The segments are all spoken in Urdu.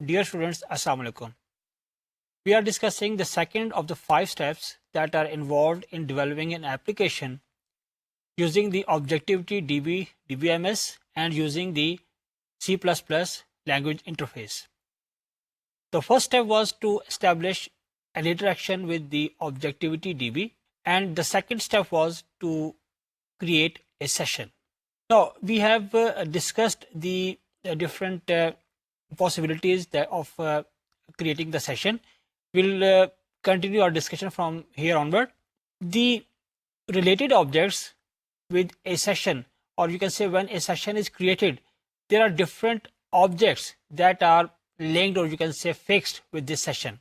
Dear students, Assalamu alaikum. We are discussing the second of the 5 steps that are involved in developing an application using the Objectivity DB, DBMS and using the C++ language interface. The first step was to establish an interaction with the Objectivity DB, and the second step was to create a session. Now, we have discussed the different possibilities of creating the session. We'll continue our discussion from here onward. The related objects with a session, or you can say when a session is created, there are different objects that are linked, or you can say fixed with this session.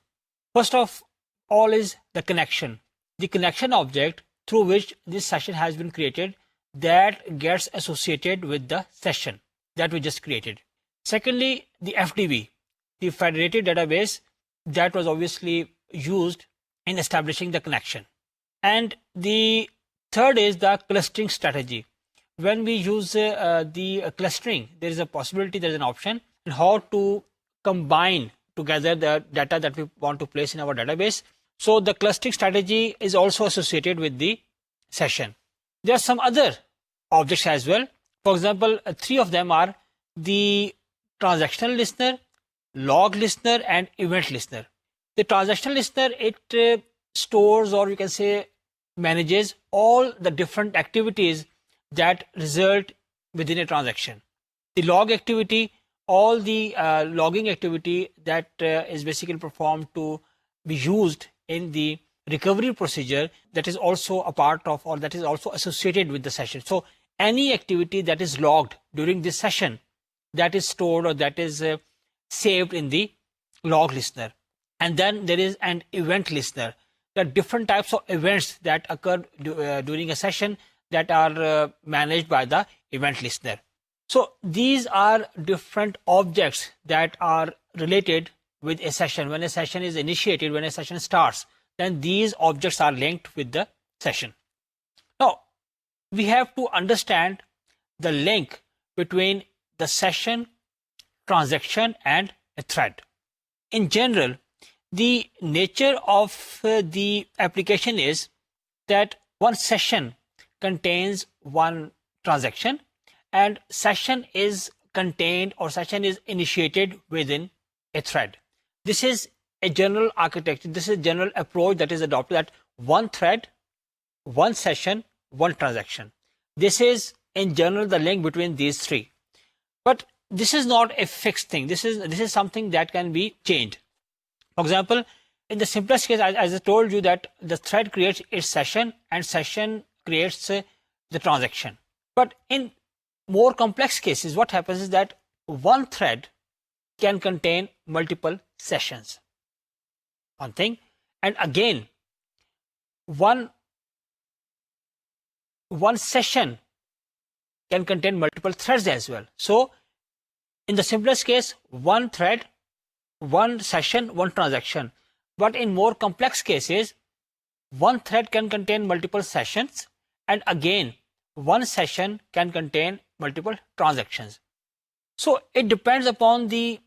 First of all is the connection. The connection object through which this session has been created, that gets associated with the session that we just created. Secondly, the FDB, the federated database, that was obviously used in establishing the connection. And the third is the clustering strategy. When we use the clustering, there is a possibility, there is an option in how to combine together the data that we want to place in our database. So the clustering strategy is also associated with the session. There are some other objects as well. For example, 3 of them are the transactional listener, log listener, and event listener. The transactional listener, it stores, or you can say manages, all the different activities that result within a transaction. The log activity, all the logging activity that is basically performed to be used in the recovery procedure, that is also a part of, or that is also associated with the session. So any activity that is logged during this session, that is stored, or that is saved in the log listener. And then there is an event listener. There are different types of events that occur during a session that are managed by the event listener. So these are different objects that are related with a session. When a session is initiated, when a session starts, then these objects are linked with the session. Now, we have to understand the link between the session, transaction, and a thread. In general, the nature of the application is that one session contains one transaction, and session is contained, or session is initiated within a thread. This is a general architecture, this is a general approach that is adopted, that one thread, one session, one transaction. This is in general the link between these 3. But this is not a fixed thing. This is something that can be changed. For example, in the simplest case, as I told you, that the thread creates its session and session creates the transaction. But in more complex cases, what happens is that one thread can contain multiple sessions. One thing. And again, one session can contain multiple threads as well. So in the simplest case, one thread, one session, one transaction. But in more complex cases, one thread can contain multiple sessions, and again, one session can contain multiple transactions. So it depends upon the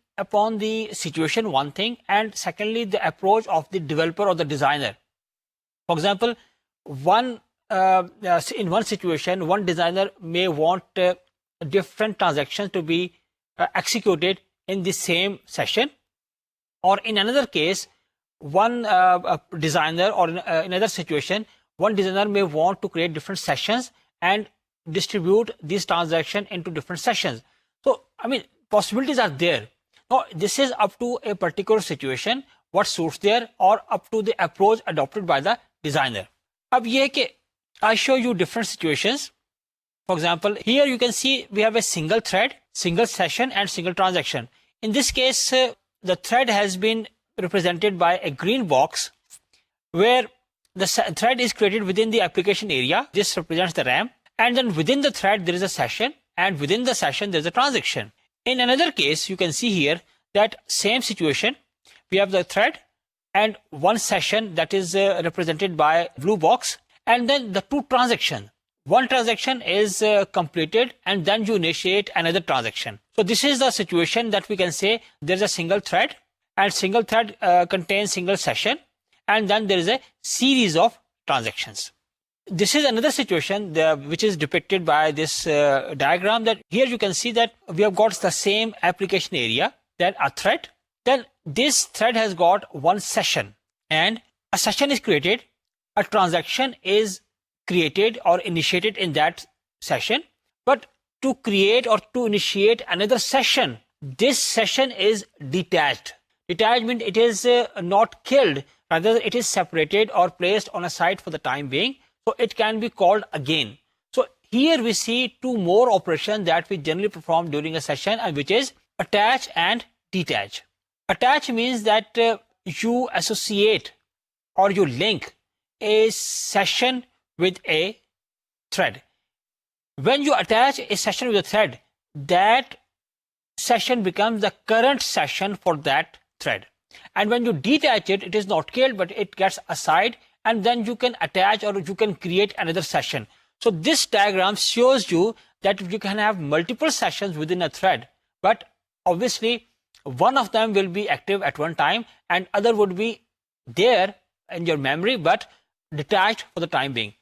situation, one thing, and secondly, the approach of the developer or the designer. For example, in one situation, one designer may want different transactions to be executed in the same session, or in another case, one designer, or in another situation, one designer may want to create different sessions and distribute these transactions into different sessions. So, I mean, possibilities are there. Now, this is up to a particular situation, what suits there, or up to the approach adopted by the designer. Ab ye ke I show you different situations. For example, here you can see we have a single thread, single session, and single transaction. In this case, the thread has been represented by a green box where the thread is created within the application area. This represents the RAM. And then within the thread, there is a session, and within the session, there is a transaction. In another case, you can see here that same situation. We have the thread and one session that is represented by blue box, and then the 2 transactions. one transaction is completed and then you initiate another transaction. So this is the situation that we can say there's a single thread, and single thread contains single session, and then there is a series of transactions. This is another situation which is depicted by this diagram, that here you can see that we have got the same application area, then a thread, then this thread has got one session, and a session is created, a transaction is created or initiated in that session. But to create or to initiate another session, this session is detached. Detached means it is not killed, rather it is separated or placed on a side for the time being, so it can be called again. So here we see two more operations that we generally perform during a session, and which is attach and detach. Attach means that you associate or you link a session with a thread. When you attach a session with a thread, that session becomes the current session for that thread. And when you detach it, it is not killed, but it gets aside, and then you can attach or you can create another session. So this diagram shows you that you can have multiple sessions within a thread, but obviously one of them will be active at one time and other would be there in your memory but detached for the time being.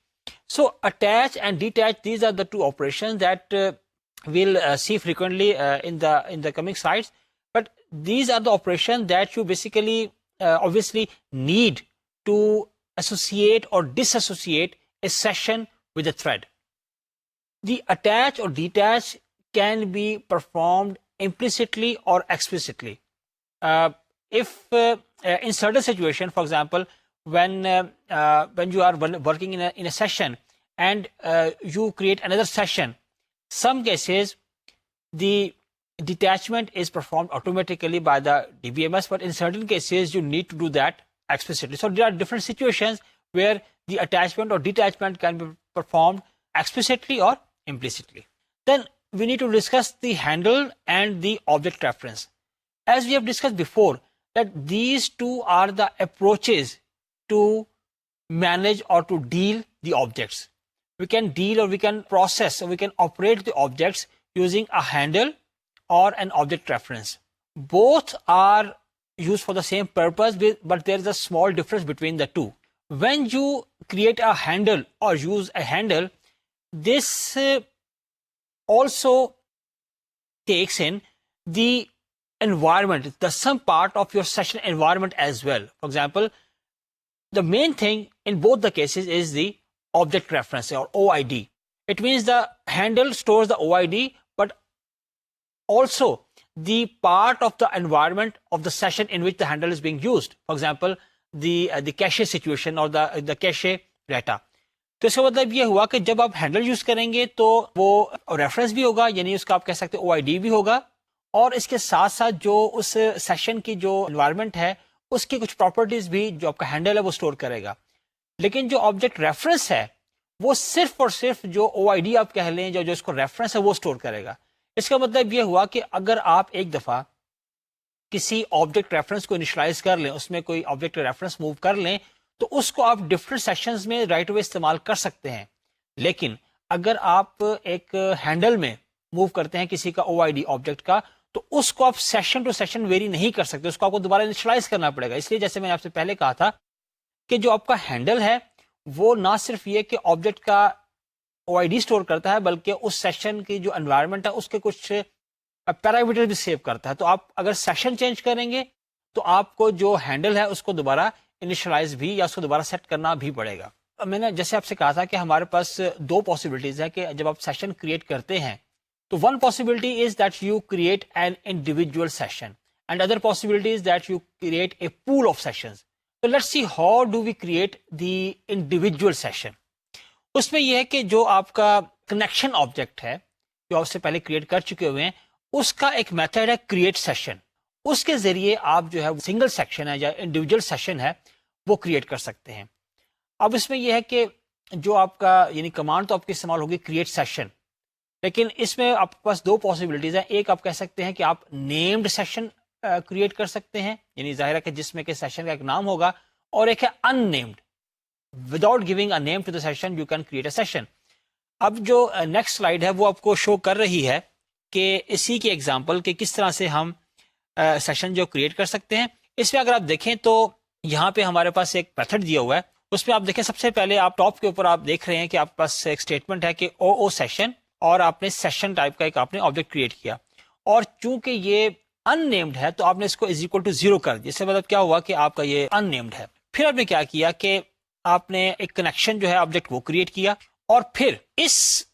So attach and detach, these are the two operations that we'll see frequently in the coming slides. But these are the operations that you basically obviously need to associate or disassociate a session with a thread. The attach or detach can be performed implicitly or explicitly. If in certain situation, for example, when you are working in a session and you create another session, some cases the detachment is performed automatically by the DBMS, but in certain cases you need to do that explicitly. So there are different situations where the attachment or detachment can be performed explicitly or implicitly. Then we need to discuss the handle and the object reference. As we have discussed before, that these two are the approaches to manage or to deal the objects. We can deal or we can process or we can operate the objects using a handle or an object reference. Both are used for the same purpose, but there is a small difference between the two. When you create a handle or use a handle, this also takes in the environment, some part of your session environment as well. For example, the main thing in both the cases is the object reference or OID. It means the handle stores the OID, but also the part of the environment of the session in which the handle is being used. For example, the cache situation or the cache data. تو اس کا مطلب یہ ہوا کہ جب آپ ہینڈل یوز کریں گے تو وہ ریفرنس بھی ہوگا، یعنی اس کا آپ کہہ سکتے او آئی ڈی بھی ہوگا، اور اس کے ساتھ ساتھ جو اس سیشن کی جو انوائرمنٹ ہے اس کی کچھ پراپرٹیز بھی جو آپ کا ہینڈل ہے وہ اسٹور کرے گا. لیکن جو آبجیکٹ ریفرنس ہے وہ صرف اور صرف جو او آئی ڈی آپ کہہ لیں جو اس کو ریفرنس ہے وہ اسٹور کرے گا. اس کا مطلب یہ ہوا کہ اگر آپ ایک دفعہ کسی آبجیکٹ ریفرنس کو انیشلائز کر لیں، اس میں کوئی آبجیکٹ ریفرنس موو کر لیں، تو اس کو آپ ڈفرینٹ سیکشنز میں رائٹ اوے استعمال کر سکتے ہیں. لیکن اگر آپ ایک ہینڈل میں موو کرتے ہیں کسی کا او آئی ڈی آبجیکٹ کا، تو اس کو آپ سیشن ٹو سیشن ویری نہیں کر سکتے، اس کو آپ کو دوبارہ انیشلائز کرنا پڑے گا. اس لیے جیسے میں نے آپ سے پہلے کہا تھا کہ جو آپ کا ہینڈل ہے وہ نہ صرف یہ کہ آبجیکٹ کا او آئی ڈی اسٹور کرتا ہے، بلکہ اس سیشن کی جو انوائرمنٹ ہے اس کے کچھ پیرامیٹر بھی سیو کرتا ہے. تو آپ اگر سیشن چینج کریں گے تو آپ کو جو ہینڈل ہے اس کو دوبارہ انیشلائز بھی یا اس کو دوبارہ سیٹ کرنا بھی پڑے گا. میں نے جیسے آپ سے کہا تھا کہ ہمارے پاس دو پاسبلٹیز ہیں کہ جب آپ سیشن کریٹ کرتے ہیں تو one possibility is that you create an individual session and other possibility is that you create a pool of sessions. تو let's see how do we create the individual session. اس میں یہ ہے کہ جو آپ کا کنیکشن آبجیکٹ ہے جو آپ سے پہلے کریٹ کر چکے ہوئے ہیں، اس کا ایک میتھڈ ہے کریٹ سیشن. اس کے ذریعے آپ جو ہے سنگل سیکشن ہے یا انڈیویجول سیشن ہے وہ کریٹ کر سکتے ہیں. اب اس میں یہ ہے کہ جو آپ کا یعنی کمانڈ تو آپ کی استعمال ہوگی کریٹ سیشن، لیکن اس میں آپ کے پاس دو پاسبلٹیز ہیں. ایک آپ کہہ سکتے ہیں کہ آپ نیمڈ سیشن کریٹ کر سکتے ہیں، یعنی ظاہر ہے کہ جس میں کہ سیشن کا ایک نام ہوگا، اور ایک ہے unnamed. Without giving a name to the session you can create a session. اب جو نیکسٹ سلائیڈ ہے وہ آپ کو شو کر رہی ہے کہ اسی کی ایگزامپل کہ کس طرح سے ہم سیشن جو کریٹ کر سکتے ہیں. اس میں اگر آپ دیکھیں تو یہاں پہ ہمارے پاس ایک میتھڈ دیا ہوا ہے. اس میں آپ دیکھیں سب سے پہلے آپ ٹاپ کے اوپر آپ دیکھ رہے ہیں کہ آپ کے پاس ایک اسٹیٹمنٹ ہے کہ او سیشن, اور آپ نے سیشن ٹائپ کا ایک آپ نے آبجیکٹ کریٹ کیا, اور چونکہ یہ ان نیمڈ ہے تو آپ نے اس کو از اکول ٹو 0 کر دیا. اس سے مطلب کیا ہوا کہ آپ کا یہ ان نیمڈ ہے. پھر آپ نے کیا کیا کہ آپ نے ایک کنیکشن جو ہے آبجیکٹ وہ کریٹ کیا, اور پھر اس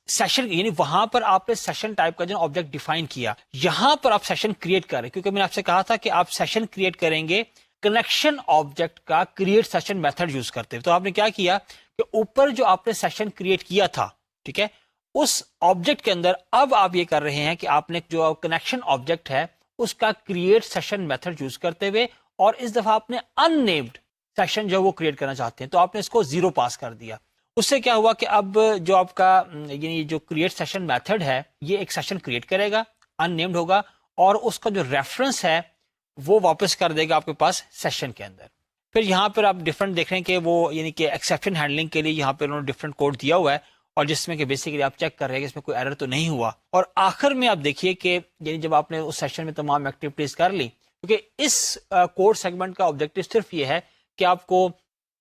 سیشن یعنی وہاں پر آپ نے سیشن ٹائپ کا جو آبجیکٹ ڈیفائن کیا, یہاں پر آپ سیشن کریٹ کر رہے ہیں, کیونکہ میں نے آپ سے کہا تھا کہ آپ سیشن کریٹ کریں گے کنیکشن آبجیکٹ کا کریٹ سیشن میتھڈ یوز کرتے ہیں. تو آپ نے کیا کیا کہ اوپر جو آپ نے سیشن کریٹ کیا تھا, ٹھیک ہے, اس آبجیکٹ کے اندر اب آپ یہ کر رہے ہیں کہ آپ نے جو کنیکشن آبجیکٹ ہے اس کا کریٹ سیشن میتھڈ یوز کرتے ہوئے, اور اس دفعہ آپ نے ان نیمڈ سیشن جو وہ کریٹ کرنا چاہتے ہیں تو آپ نے اس کو 0 پاس کر دیا. اس سے کیا ہوا کہ اب جو آپ کا یعنی جو کریٹ سیشن میتھڈ ہے یہ ایک سیشن کریٹ کرے گا, ان نیمڈ ہوگا, اور اس کا جو ریفرنس ہے وہ واپس کر دے گا آپ کے پاس سیشن کے اندر. پھر یہاں پر آپ ڈفرنٹ دیکھ رہے ہیں کہ وہ یعنی کہ ایکسیپشن ہینڈلنگ کے لیے یہاں پہ انہوں نے ڈفرنٹ کوڈ دیا ہوا ہے, اور جس میں کہ بیسیکلی آپ چیک کر رہے ہیں کہ اس میں کوئی ایرر تو نہیں ہوا. اور آخر میں آپ دیکھیے کہ یعنی جب آپ نے اس سیشن میں تمام ایکٹیویٹیز کر لی, کیونکہ اس کوڈ سیگمنٹ کا آبجیکٹو صرف یہ ہے کہ آپ کو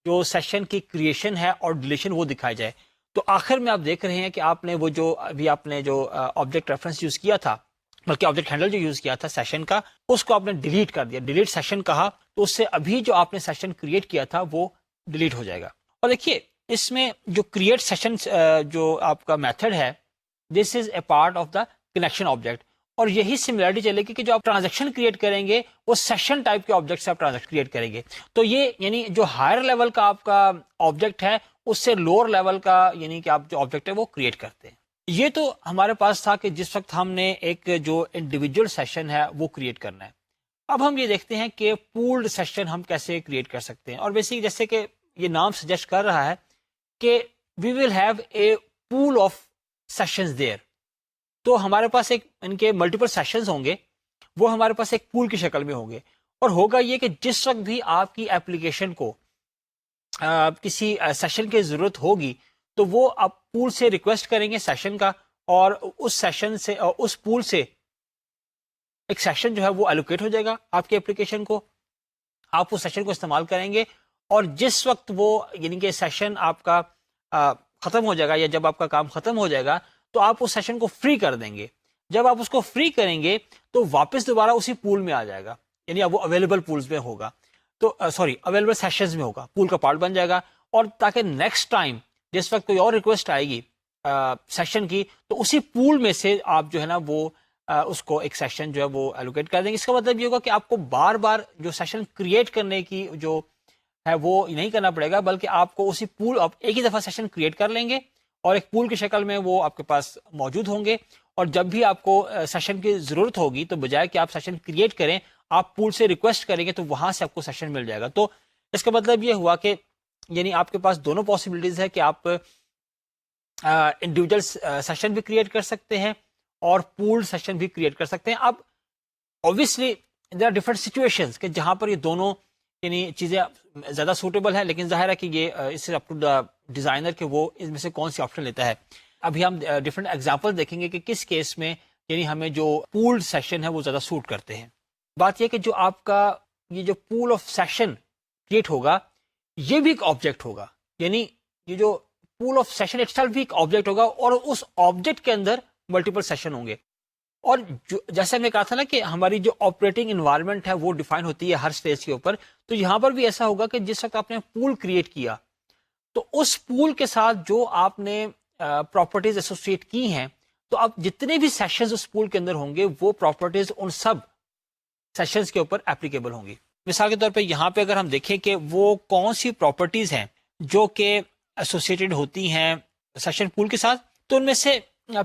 جو سیشن کی کریشن ہے اور ڈیلیشن وہ دکھائی جائے. تو آخر میں آپ دیکھ رہے ہیں کہ آپ نے وہ جو ابھی آپ نے جو آبجیکٹ ریفرنس یوز کیا تھا, بلکہ آبجیکٹ ہینڈل جو یوز کیا تھا سیشن کا, اس کو آپ نے ڈیلیٹ کر دیا, ڈیلیٹ سیشن کہا, تو اس سے ابھی جو آپ نے سیشن کریٹ کیا تھا وہ ڈیلیٹ ہو جائے گا. اور دیکھیے اس میں جو کریٹ سیشن جو آپ کا میتھڈ ہے, this is a part of the connection object, اور یہی سملیرٹی چلے گی کہ جو آپ ٹرانزیکشن کریٹ کریں گے وہ سیشن ٹائپ کے آبجیکٹ سے آپ ٹرانزیکشن کریٹ کریں گے. تو یہ یعنی جو ہائر لیول کا آپ کا آبجیکٹ ہے اس سے لوور لیول کا یعنی کہ آپ جو آبجیکٹ ہے وہ کریٹ کرتے ہیں. یہ تو ہمارے پاس تھا کہ جس وقت ہم نے ایک جو انڈیویجول سیشن ہے وہ کریٹ کرنا ہے. اب ہم یہ دیکھتے ہیں کہ پولڈ سیشن ہم کیسے کریٹ کر سکتے ہیں, اور بیسک جیسے کہ یہ نام سجیسٹ کر رہا ہے کہ we will have a pool of sessions there. تو ہمارے پاس ایک ان کے ملٹیپل سیشنز ہوں گے, وہ ہمارے پاس ایک پول کی شکل میں ہوں گے, اور ہوگا یہ کہ جس وقت بھی آپ کی ایپلیکیشن کو کسی سیشن کی ضرورت ہوگی تو وہ آپ پول سے ریکویسٹ کریں گے سیشن کا, اور اس سیشن سے اس پول سے ایک سیشن جو ہے وہ الوکیٹ ہو جائے گا آپ کی ایپلیکیشن کو, آپ اس سیشن کو استعمال کریں گے, اور جس وقت وہ یعنی کہ سیشن آپ کا ختم ہو جائے گا یا جب آپ کا کام ختم ہو جائے گا تو آپ اس سیشن کو فری کر دیں گے. جب آپ اس کو فری کریں گے تو واپس دوبارہ اسی پول میں آ جائے گا, یعنی اب وہ اویلیبل پولز میں ہوگا, تو اویلیبل سیشنز میں ہوگا, پول کا پارٹ بن جائے گا, اور تاکہ نیکسٹ ٹائم جس وقت کوئی اور ریکویسٹ آئے گی سیشن کی تو اسی پول میں سے آپ جو ہے نا وہ اس کو ایک سیشن جو ہے وہ الوکیٹ کر دیں گے. اس کا مطلب یہ ہوگا کہ آپ کو بار بار جو سیشن کریٹ کرنے کی جو ہے وہ نہیں کرنا پڑے گا, بلکہ آپ کو اسی پول آپ ایک ہی دفعہ سیشن کریٹ کر لیں گے اور ایک پول کی شکل میں وہ آپ کے پاس موجود ہوں گے, اور جب بھی آپ کو سیشن کی ضرورت ہوگی تو بجائے کہ آپ سیشن کریٹ کریں آپ پول سے ریکویسٹ کریں گے تو وہاں سے آپ کو سیشن مل جائے گا. تو اس کا مطلب یہ ہوا کہ یعنی آپ کے پاس دونوں پاسبلٹیز ہے کہ آپ انڈیویجول سیشن بھی کریٹ کر سکتے ہیں اور پولڈ سیشن بھی کریٹ کر سکتے ہیں. اب obviously there are different situations کہ جہاں پر یہ دونوں یعنی چیزیں زیادہ سوٹیبل ہیں, لیکن ظاہر ہے کہ یہ اس سے اپ ٹو دا ڈیزائنر کہ وہ اس میں سے کون سی آپشن لیتا ہے. ابھی ہم ڈفرنٹ ایگزامپل دیکھیں گے کہ کس کیس میں یعنی ہمیں جو پولڈ سیشن ہے وہ زیادہ سوٹ کرتے ہیں. بات یہ کہ جو آپ کا یہ جو پول آف سیشن کریٹ ہوگا یہ بھی ایک آبجیکٹ ہوگا, یعنی یہ جو پول آف سیشن اٹسیلف بھی ایک آبجیکٹ ہوگا, اور اس آبجیکٹ کے اندر ملٹیپل سیشن ہوں گے. اور جیسے ہم نے کہا تھا نا کہ ہماری جو آپریٹنگ انوائرمنٹ ہے وہ ڈیفائن ہوتی ہے ہر اسٹیج کے اوپر, تو یہاں پر بھی ایسا ہوگا کہ جس وقت آپ نے پول کریٹ کیا تو اس پول کے ساتھ جو آپ نے پراپرٹیز ایسوسیٹ کی ہیں تو اب جتنے بھی سیشنز اس پول کے اندر ہوں گے وہ پراپرٹیز ان سب سیشنز کے اوپر اپلیکیبل ہوں گی. مثال کے طور پہ یہاں پہ اگر ہم دیکھیں کہ وہ کون سی پراپرٹیز ہیں جو کہ ایسوسیٹڈ ہوتی ہیں سیشن پول کے ساتھ, تو ان میں سے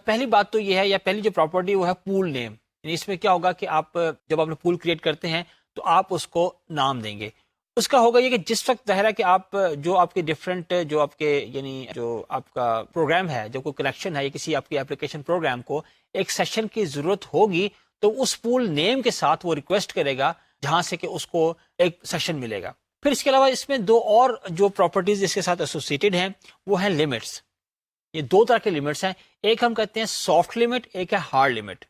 پہلی بات تو یہ ہے یا پہلی جو پراپرٹی وہ ہے پول نیم. یعنی اس میں کیا ہوگا کہ آپ جب آپ نے پول کریٹ کرتے ہیں تو آپ اس کو نام دیں گے. اس کا ہوگا یہ کہ جس وقت ظاہر ہے کہ آپ جو آپ کے ڈفرینٹ جو آپ کے یعنی جو آپ کا پروگرام ہے جو کوئی کنیکشن ہے یا کسی آپ کی اپلیکیشن پروگرام کو ایک سیشن کی ضرورت ہوگی تو اس پول نیم کے ساتھ وہ ریکویسٹ کرے گا جہاں سے کہ اس کو ایک سیشن ملے گا. پھر اس کے علاوہ اس میں دو اور جو پراپرٹیز اس کے ساتھ ایسوسیٹڈ ہیں وہ ہیں لمٹس. یہ دو طرح کے لمٹس ہیں. ایک ہم کہتے ہیں سافٹ لمٹ, ایک ہے ہارڈ لمٹ.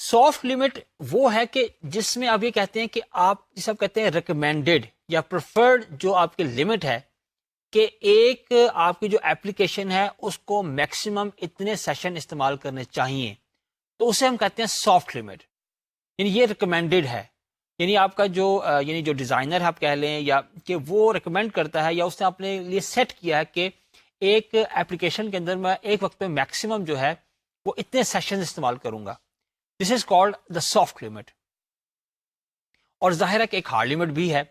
سافٹ لمٹ وہ ہے کہ جس میں آپ یہ کہتے ہیں کہ آپ جسے آپ کہتے ہیں ریکمینڈیڈ یا پریفرڈ جو آپ کی لمٹ ہے کہ ایک آپ کی جو ایپلیکیشن ہے اس کو میکسیمم اتنے سیشن استعمال کرنے چاہیے, تو اسے ہم کہتے ہیں سافٹ لمٹ. یعنی یہ ریکمینڈیڈ ہے, یعنی آپ کا جو یعنی جو ڈیزائنر ہے آپ کہہ لیں, یا کہ وہ ریکمینڈ کرتا ہے یا اس نے اپنے لیے سیٹ کیا ہے کہ ایک ایپلیکیشن کے اندر میں ایک وقت میں میکسیمم جو ہے وہ اتنے سیشن استعمال کروں گا. This is called the soft limit. اور ظاہر ہے کہ ایک ہارڈ لمٹ بھی ہے.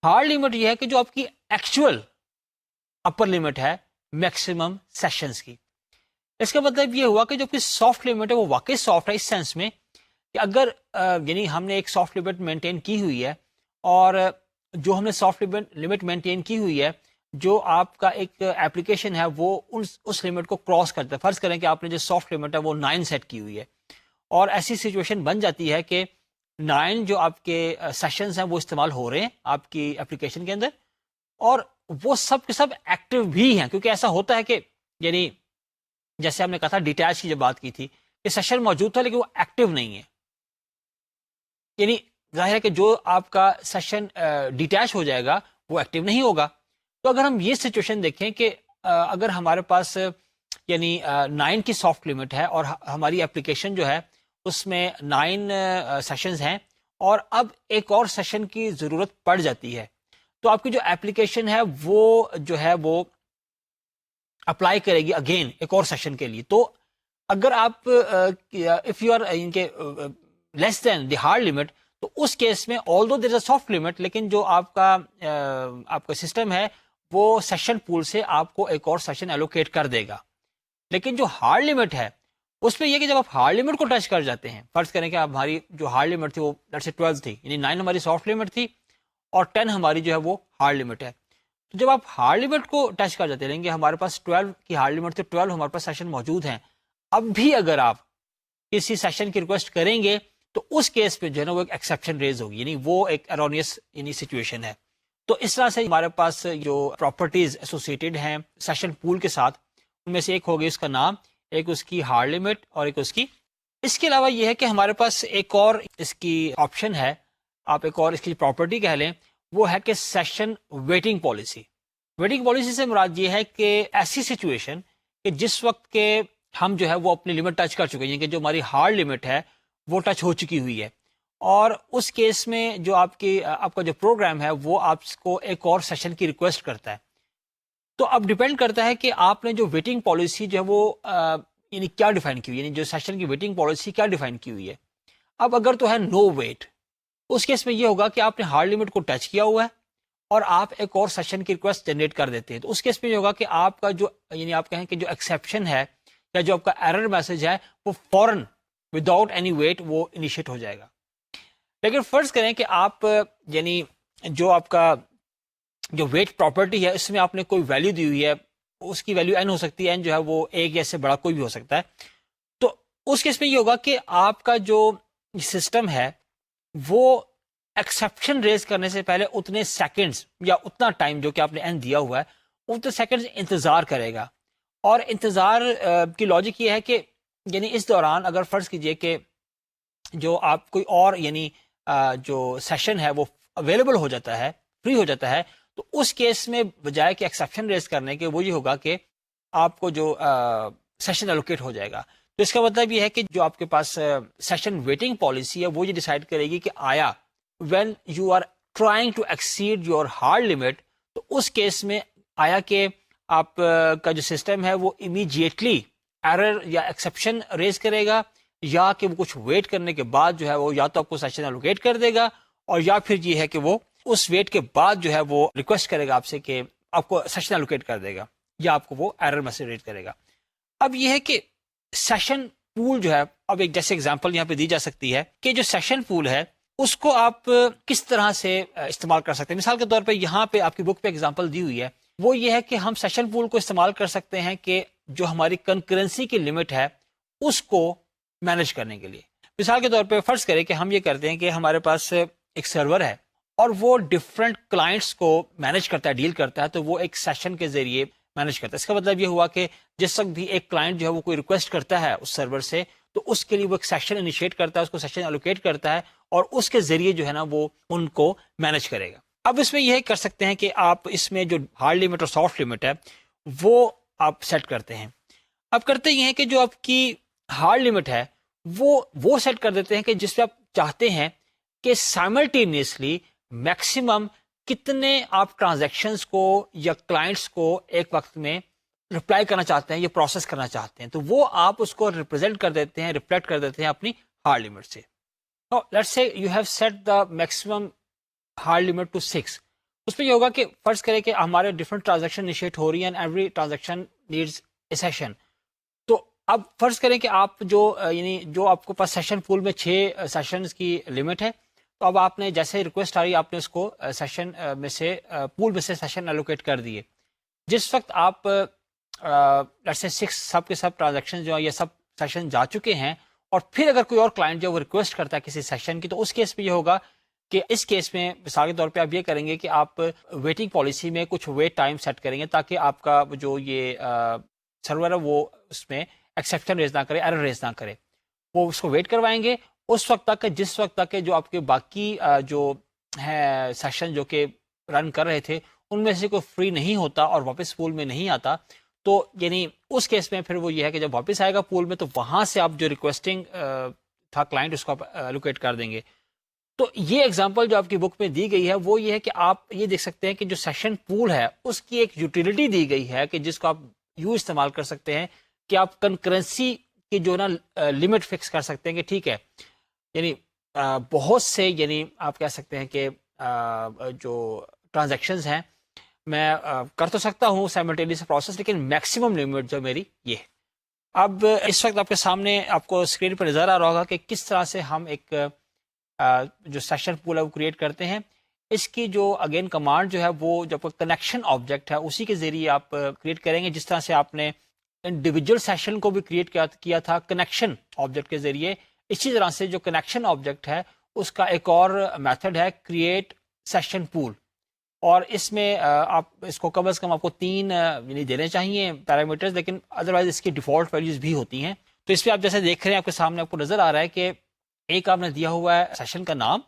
ہارڈ لمٹ یہ ہے کہ جو آپ کی ایکچوئل اپر لمٹ ہے میکسیمم سیشنز کی. اس کا مطلب یہ ہوا کہ جو کہ سافٹ لمٹ ہے وہ واقعی سافٹ ہے اس سینس میں کہ اگر یعنی ہم نے ایک سافٹ لمٹ مینٹین کی ہوئی ہے, اور جو ہم نے سافٹ لمٹ مینٹین کی ہوئی ہے, جو آپ کا ایک ایپلیکیشن ہے وہ اس لمٹ کو کراس کرتا ہے. فرض کریں کہ آپ نے جو سافٹ لمٹ ہے وہ 9 سیٹ کی ہوئی ہے, اور ایسی سچویشن بن جاتی ہے کہ 9 جو آپ کے سیشنز ہیں وہ استعمال ہو رہے ہیں آپ کی ایپلیکیشن کے اندر, اور وہ سب کے سب ایکٹیو بھی ہیں. کیونکہ ایسا ہوتا ہے کہ یعنی جیسے ہم نے کہا تھا ڈیٹیچ کی جب بات کی تھی کہ سیشن موجود تھا لیکن وہ ایکٹیو نہیں ہے. یعنی ظاہر ہے کہ جو آپ کا سیشن ڈیٹیچ ہو جائے گا وہ ایکٹیو نہیں ہوگا. تو اگر ہم یہ سچویشن دیکھیں کہ اگر ہمارے پاس یعنی 9 کی سافٹ لمٹ ہے اور ہماری ایپلیکیشن جو ہے اس میں 9 سیشنز ہیں, اور اب ایک اور سیشن کی ضرورت پڑ جاتی ہے, تو آپ کی جو ایپلیکیشن ہے وہ جو ہے وہ اپلائی کرے گی اگین ایک اور سیشن کے لیے. تو اگر آپ اف یو آر ان کے لیس دین دی ہارڈ لمٹ, تو اس کیس میں آل دو دیر از اے سافٹ لمٹ, لیکن جو آپ کا سسٹم ہے وہ سیشن پول سے آپ کو ایک اور سیشن ایلوکیٹ کر دے گا. لیکن جو ہارڈ لمٹ ہے اس میں یہ کہ جب آپ ہارڈ لمٹ کو ٹچ کر جاتے ہیں, فرض کریں کہ ہماری جو ہارڈ لمٹ تھی وہ 12 تھی, یعنی 9 ہماری سافٹ لمٹ تھی اور 10 ہماری جو ہے وہ ہارڈ لمٹ ہے. تو جب آپ ہارڈ لمٹ کو ٹچ کر جاتے رہیں گے, ہمارے پاس 12 کی ہارڈ لمٹ تھی, 12 ہمارے پاس سیشن موجود ہیں, اب بھی اگر آپ کسی سیشن کی ریکویسٹ کریں گے تو اس کیس پہ جو ہے نا وہ ایک ایکسیپشن ریز ہوگی, یعنی وہ ایک ایرونیس یعنی سچویشن ہے. تو اس طرح سے ہمارے پاس جو پراپرٹیز ایسوسیٹڈ ہیں سیشن پول کے ساتھ, ان میں سے ایک ہوگی اس کا نام, ایک اس کی ہارڈ لمٹ اور ایک اس کی. اس کے علاوہ یہ ہے کہ ہمارے پاس ایک اور اس کی آپشن ہے, آپ ایک اور اس کی پراپرٹی کہہ لیں, وہ ہے کہ session waiting policy. Waiting policy سے مراد یہ ہے کہ ایسی سچویشن کہ جس وقت کے ہم جو ہے وہ اپنی لمٹ ٹچ کر چکے ہیں, کہ جو ہماری ہارڈ لمٹ ہے وہ ٹچ ہو چکی ہوئی ہے, اور اس کیس میں جو آپ کا جو پروگرام ہے وہ آپ کو ایک اور سیشن کی ریکویسٹ کرتا ہے. تو اب ڈیپینڈ کرتا ہے کہ آپ نے جو ویٹنگ پالیسی جو ہے وہ یعنی کیا ڈیفائن کی ہوئی ہے, یعنی جو سیشن کی ویٹنگ پالیسی کیا ڈیفائن کی ہوئی ہے. اب اگر تو ہے نو ویٹ, اس کیس میں یہ ہوگا کہ آپ نے ہارڈ لمٹ کو ٹچ کیا ہوا ہے اور آپ ایک اور سیشن کی ریکویسٹ جنریٹ کر دیتے ہیں, تو اس کیس میں یہ ہوگا کہ آپ کا جو یعنی آپ کہیں کہ جو ایکسیپشن ہے یا جو آپ کا ایرر میسج ہے وہ فوراً وداؤٹ اینی ویٹ وہ انیشیٹ ہو جائے گا. لیکن فرض کریں کہ آپ یعنی جو آپ کا جو ویٹ پراپرٹی ہے اس میں آپ نے کوئی ویلیو دی ہوئی ہے, اس کی ویلیو n ہو سکتی ہے, n جو ہے وہ ایک یا اس سے بڑا کوئی بھی ہو سکتا ہے. تو اس کیس میں یہ ہوگا کہ آپ کا جو سسٹم ہے وہ ایکسیپشن ریز کرنے سے پہلے اتنے سیکنڈز یا اتنا ٹائم جو کہ آپ نے n دیا ہوا ہے اتنے سیکنڈز انتظار کرے گا. اور انتظار کی لاجک یہ ہے کہ یعنی اس دوران اگر فرض کیجئے کہ جو آپ کوئی اور یعنی جو سیشن ہے وہ اویلیبل ہو جاتا ہے, فری ہو جاتا ہے, تو اس کیس میں بجائے کہ ایکسیپشن ریز کرنے کے وہ یہ ہوگا کہ آپ کو جو سیشن ایلوکیٹ ہو جائے گا. تو اس کا مطلب یہ ہے کہ جو آپ کے پاس سیشن ویٹنگ پالیسی ہے وہ یہ ڈیسائیڈ کرے گی کہ آیا when you are trying to exceed your hard limit, تو اس کیس میں آیا کہ آپ کا جو سسٹم ہے وہ امیجیٹلی ایرر یا ایکسیپشن ریز کرے گا, یا کہ وہ کچھ ویٹ کرنے کے بعد جو ہے وہ یا تو آپ کو سیشن الوکیٹ کر دے گا, اور یا پھر یہ ہے کہ وہ اس ویٹ کے بعد جو ہے وہ ریکویسٹ کرے گا آپ سے کہ آپ کو سیشن الوکیٹ کر دے گا, یا آپ کو وہ ایرر میسج ریڈ کرے گا. اب یہ ہے کہ سیشن پول جو ہے, اب ایک جیسے اگزامپل یہاں پہ دی جا سکتی ہے کہ جو سیشن پول ہے اس کو آپ کس طرح سے استعمال کر سکتے ہیں. مثال کے طور پہ یہاں پہ آپ کی بک پہ اگزامپل دی ہوئی ہے, وہ یہ ہے کہ ہم سیشن پول کو استعمال کر سکتے ہیں کہ جو ہماری کنکرنسی کی لمٹ ہے اس کو مینج کرنے کے لیے. مثال کے طور پہ فرض کریں کہ ہم یہ کرتے ہیں کہ ہمارے پاس ایک سرور ہے اور وہ ڈفرینٹ کلائنٹس کو مینج کرتا ہے, ڈیل کرتا ہے, تو وہ ایک سیشن کے ذریعے مینیج کرتا ہے. اس کا مطلب یہ ہوا کہ جس وقت بھی ایک کلائنٹ جو ہے وہ کوئی ریکویسٹ کرتا ہے اس سرور سے تو اس کے لیے وہ ایک سیشن انیشیٹ کرتا ہے, اس کو سیشن الوکیٹ کرتا ہے اور اس کے ذریعے جو ہے نا وہ ان کو مینیج کرے گا. اب اس میں یہ کر سکتے ہیں کہ آپ اس میں جو ہارڈ لمٹ اور سافٹ لمٹ ہے وہ آپ سیٹ کرتے ہیں. اب کرتے یہ ہیں کہ جو آپ کی ہارڈ لمٹ ہے وہ سیٹ کر دیتے ہیں کہ جس پہ آپ چاہتے ہیں کہ سائملٹینیسلی میکسیمم کتنے آپ ٹرانزیکشنز کو یا کلائنٹس کو ایک وقت میں رپلائی کرنا چاہتے ہیں یا پروسیس کرنا چاہتے ہیں, تو وہ آپ اس کو ریپرزینٹ کر دیتے ہیں, ریفلیکٹ کر دیتے ہیں اپنی ہارڈ لمٹ سے. Let's say you have set the maximum hard limit to 6. اس میں یہ ہوگا کہ فرض کریں کہ ہمارے ڈفرنٹ ٹرانزیکشن انیشیٹ ہو رہی ہیں, every transaction needs a session. تو اب فرض کریں کہ آپ یعنی جو آپ کو پاس سیشن پول میں 6 سیشنز کی لمٹ ہے, تو اب آپ نے جیسے ریکویسٹ آ رہی ہے آپ نے اس کو سیشن میں سے پول میں سے سیشن الوکیٹ کر دیے. جس وقت آپ سے 6 سب کے سب ٹرانزیکشن جو یہ سب سیشن جا چکے ہیں اور پھر اگر کوئی اور کلائنٹ جو وہ ریکویسٹ کرتا ہے کسی سیشن کی, تو اس کیس میں یہ ہوگا کہ اس کیس میں مثال کے طور پہ آپ یہ کریں گے کہ آپ ویٹنگ پالیسی میں کچھ ویٹ ٹائم سیٹ کریں گے تاکہ آپ کا جو یہ سرور ہے وہ اس میں ایکسیپشن ریز نہ کرے, ایرر ریز نہ کرے. وہ اس کو ویٹ کروائیں گے اس وقت تک جس وقت تک جو آپ کے باقی جو ہے سیشن جو کہ رن کر رہے تھے ان میں سے کوئی فری نہیں ہوتا اور واپس پول میں نہیں آتا. تو یعنی اس کیس میں پھر وہ یہ ہے کہ جب واپس آئے گا پول میں تو وہاں سے آپ جو ریکویسٹنگ تھا کلائنٹ اس کو آپ الوکیٹ کر دیں گے. تو یہ ایگزامپل جو آپ کی بک میں دی گئی ہے وہ یہ ہے کہ آپ یہ دیکھ سکتے ہیں کہ جو سیشن پول ہے اس کی ایک یوٹیلٹی دی گئی ہے کہ جس کو آپ یوں استعمال کر سکتے ہیں کہ آپ کنکرنسی کی جو نا لمٹ فکس کر سکتے ہیں کہ ٹھیک ہے یعنی بہت سے یعنی آپ کہہ سکتے ہیں کہ جو ٹرانزیکشنز ہیں میں کر تو سکتا ہوں سائملٹینیس پروسیس لیکن میکسیمم لمٹ جو میری یہ ہے. اب اس وقت آپ کے سامنے آپ کو اسکرین پر نظر آ رہا ہوگا کہ کس طرح سے ہم ایک جو سیشن پول ہے وہ کریٹ کرتے ہیں. اس کی جو اگین کمانڈ جو ہے وہ جب کنیکشن آبجیکٹ ہے اسی کے ذریعے آپ کریٹ کریں گے جس طرح سے آپ نے انڈیویجول سیشن کو بھی کریٹ کیا تھا کنیکشن آبجیکٹ کے ذریعے. اسی طرح سے جو کنیکشن آبجیکٹ ہے اس کا ایک اور میتھڈ ہے کریٹ سیشن پول, اور اس میں آپ اس کو کم از کم آپ کو 3 یعنی دینے چاہیے پیرامیٹرز, لیکن ادروائز اس کی ڈیفالٹ ویلیوز بھی ہوتی ہیں. تو اس پہ آپ جیسے دیکھ رہے ہیں آپ کے سامنے آپ کو نظر آ رہا ہے کہ ایک آپ نے دیا ہوا ہے سیشن کا نام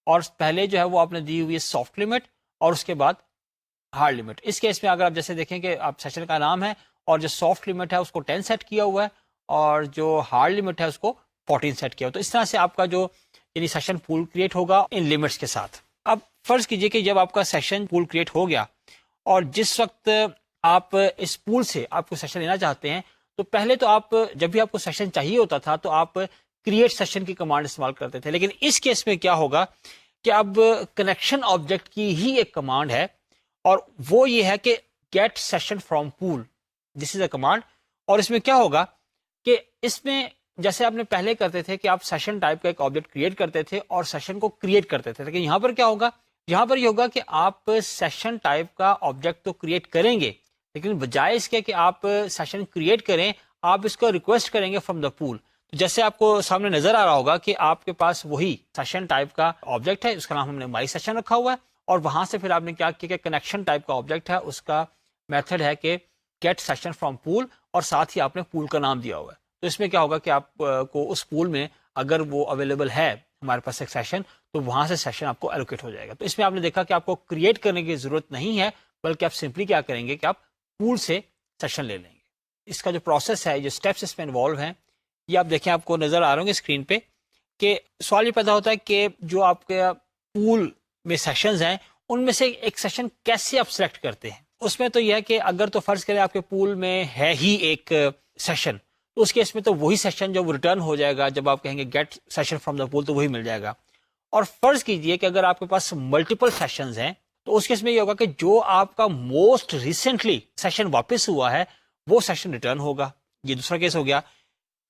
اور پہلے جو ہے وہ آپ نے دی ہوئی ہے سافٹ لمٹ اور اس کے بعد ہارڈ لمٹ. اس کیس میں اگر آپ جیسے دیکھیں کہ آپ سیشن کا نام ہے اور جو سافٹ لمٹ ہے اس کو 10 سیٹ کیا ہوا ہے اور جو ہارڈ لمٹ ہے اس کو 14 سیٹ کیا ہوا. تو اس طرح سے آپ کا جو یعنی سیشن پول کریٹ ہوگا ان لمٹس کے ساتھ. اب فرض کیجئے کہ جب آپ کا سیشن پول کریٹ ہو گیا اور جس وقت آپ اس پول سے آپ کو سیشن لینا چاہتے ہیں تو پہلے تو آپ جب بھی آپ کو سیشن چاہیے ہوتا تھا تو آپ کریٹ سیشن کی کمانڈ استعمال کرتے تھے, لیکن اس کیس میں کیا ہوگا کہ اب کنیکشن آبجیکٹ کی ہی ایک کمانڈ ہے اور وہ یہ ہے کہ get session from pool, this is a command. اور اس میں کیا ہوگا کہ اس میں جیسے آپ نے پہلے کرتے تھے کہ آپ سیشن ٹائپ کا ایک آبجیکٹ کریٹ کرتے تھے اور سیشن کو کریٹ کرتے تھے, لیکن یہاں پر کیا ہوگا, یہاں پر یہ ہوگا کہ آپ سیشن ٹائپ کا آبجیکٹ تو کریٹ کریں گے لیکن بجائے اس کے کہ آپ سیشن کریٹ کریں آپ اس کو ریکویسٹ کریں گے فرام دا پول. جیسے آپ کو سامنے نظر آ رہا ہوگا کہ آپ کے پاس وہی سیشن ٹائپ کا آبجیکٹ ہے, اس کا نام ہم نے مائی سیشن رکھا ہوا ہے اور وہاں سے پھر آپ نے کیا کیا کہ کنیکشن ٹائپ کا آبجیکٹ ہے اس کا میتھڈ ہے کہ گیٹ سیشن فرام پول اور ساتھ ہی آپ نے پول کا نام دیا ہوا ہے. تو اس میں کیا ہوگا کہ آپ کو اس پول میں اگر وہ اویلیبل ہے ہمارے پاس ایک سیشن تو وہاں سے سیشن آپ کو الوکیٹ ہو جائے گا. تو اس میں آپ نے دیکھا کہ آپ کو کریٹ کرنے کی ضرورت نہیں ہے بلکہ آپ سمپلی کیا کریں گے کہ آپ پول سے سیشن لے لیں گے. اس کا جو پروسیس ہے جو اسٹیپس اس میں انوالو ہیں یہ آپ دیکھیں آپ کو نظر آ رہے ہوں گے اسکرین پہ کہ سوال یہ پیدا ہوتا ہے کہ جو آپ کے پول میں سیشنز ہیں ان میں سے ایک سیشن کیسے آپ سلیکٹ کرتے ہیں. اس میں تو یہ ہے کہ اگر تو فرض کریں آپ کے پول میں ہے ہی ایک سیشن تو اس کیس میں تو وہی سیشن جو وہ ریٹرن ہو جائے گا جب آپ کہیں گے گیٹ سیشن فرام دا پول تو وہی مل جائے گا. اور فرض کیجئے کہ اگر آپ کے پاس ملٹیپل سیشنز ہیں تو اس کیس میں یہ ہوگا کہ جو آپ کا موسٹ ریسنٹلی سیشن واپس ہوا ہے وہ سیشن ریٹرن ہوگا. یہ دوسرا کیس ہو گیا.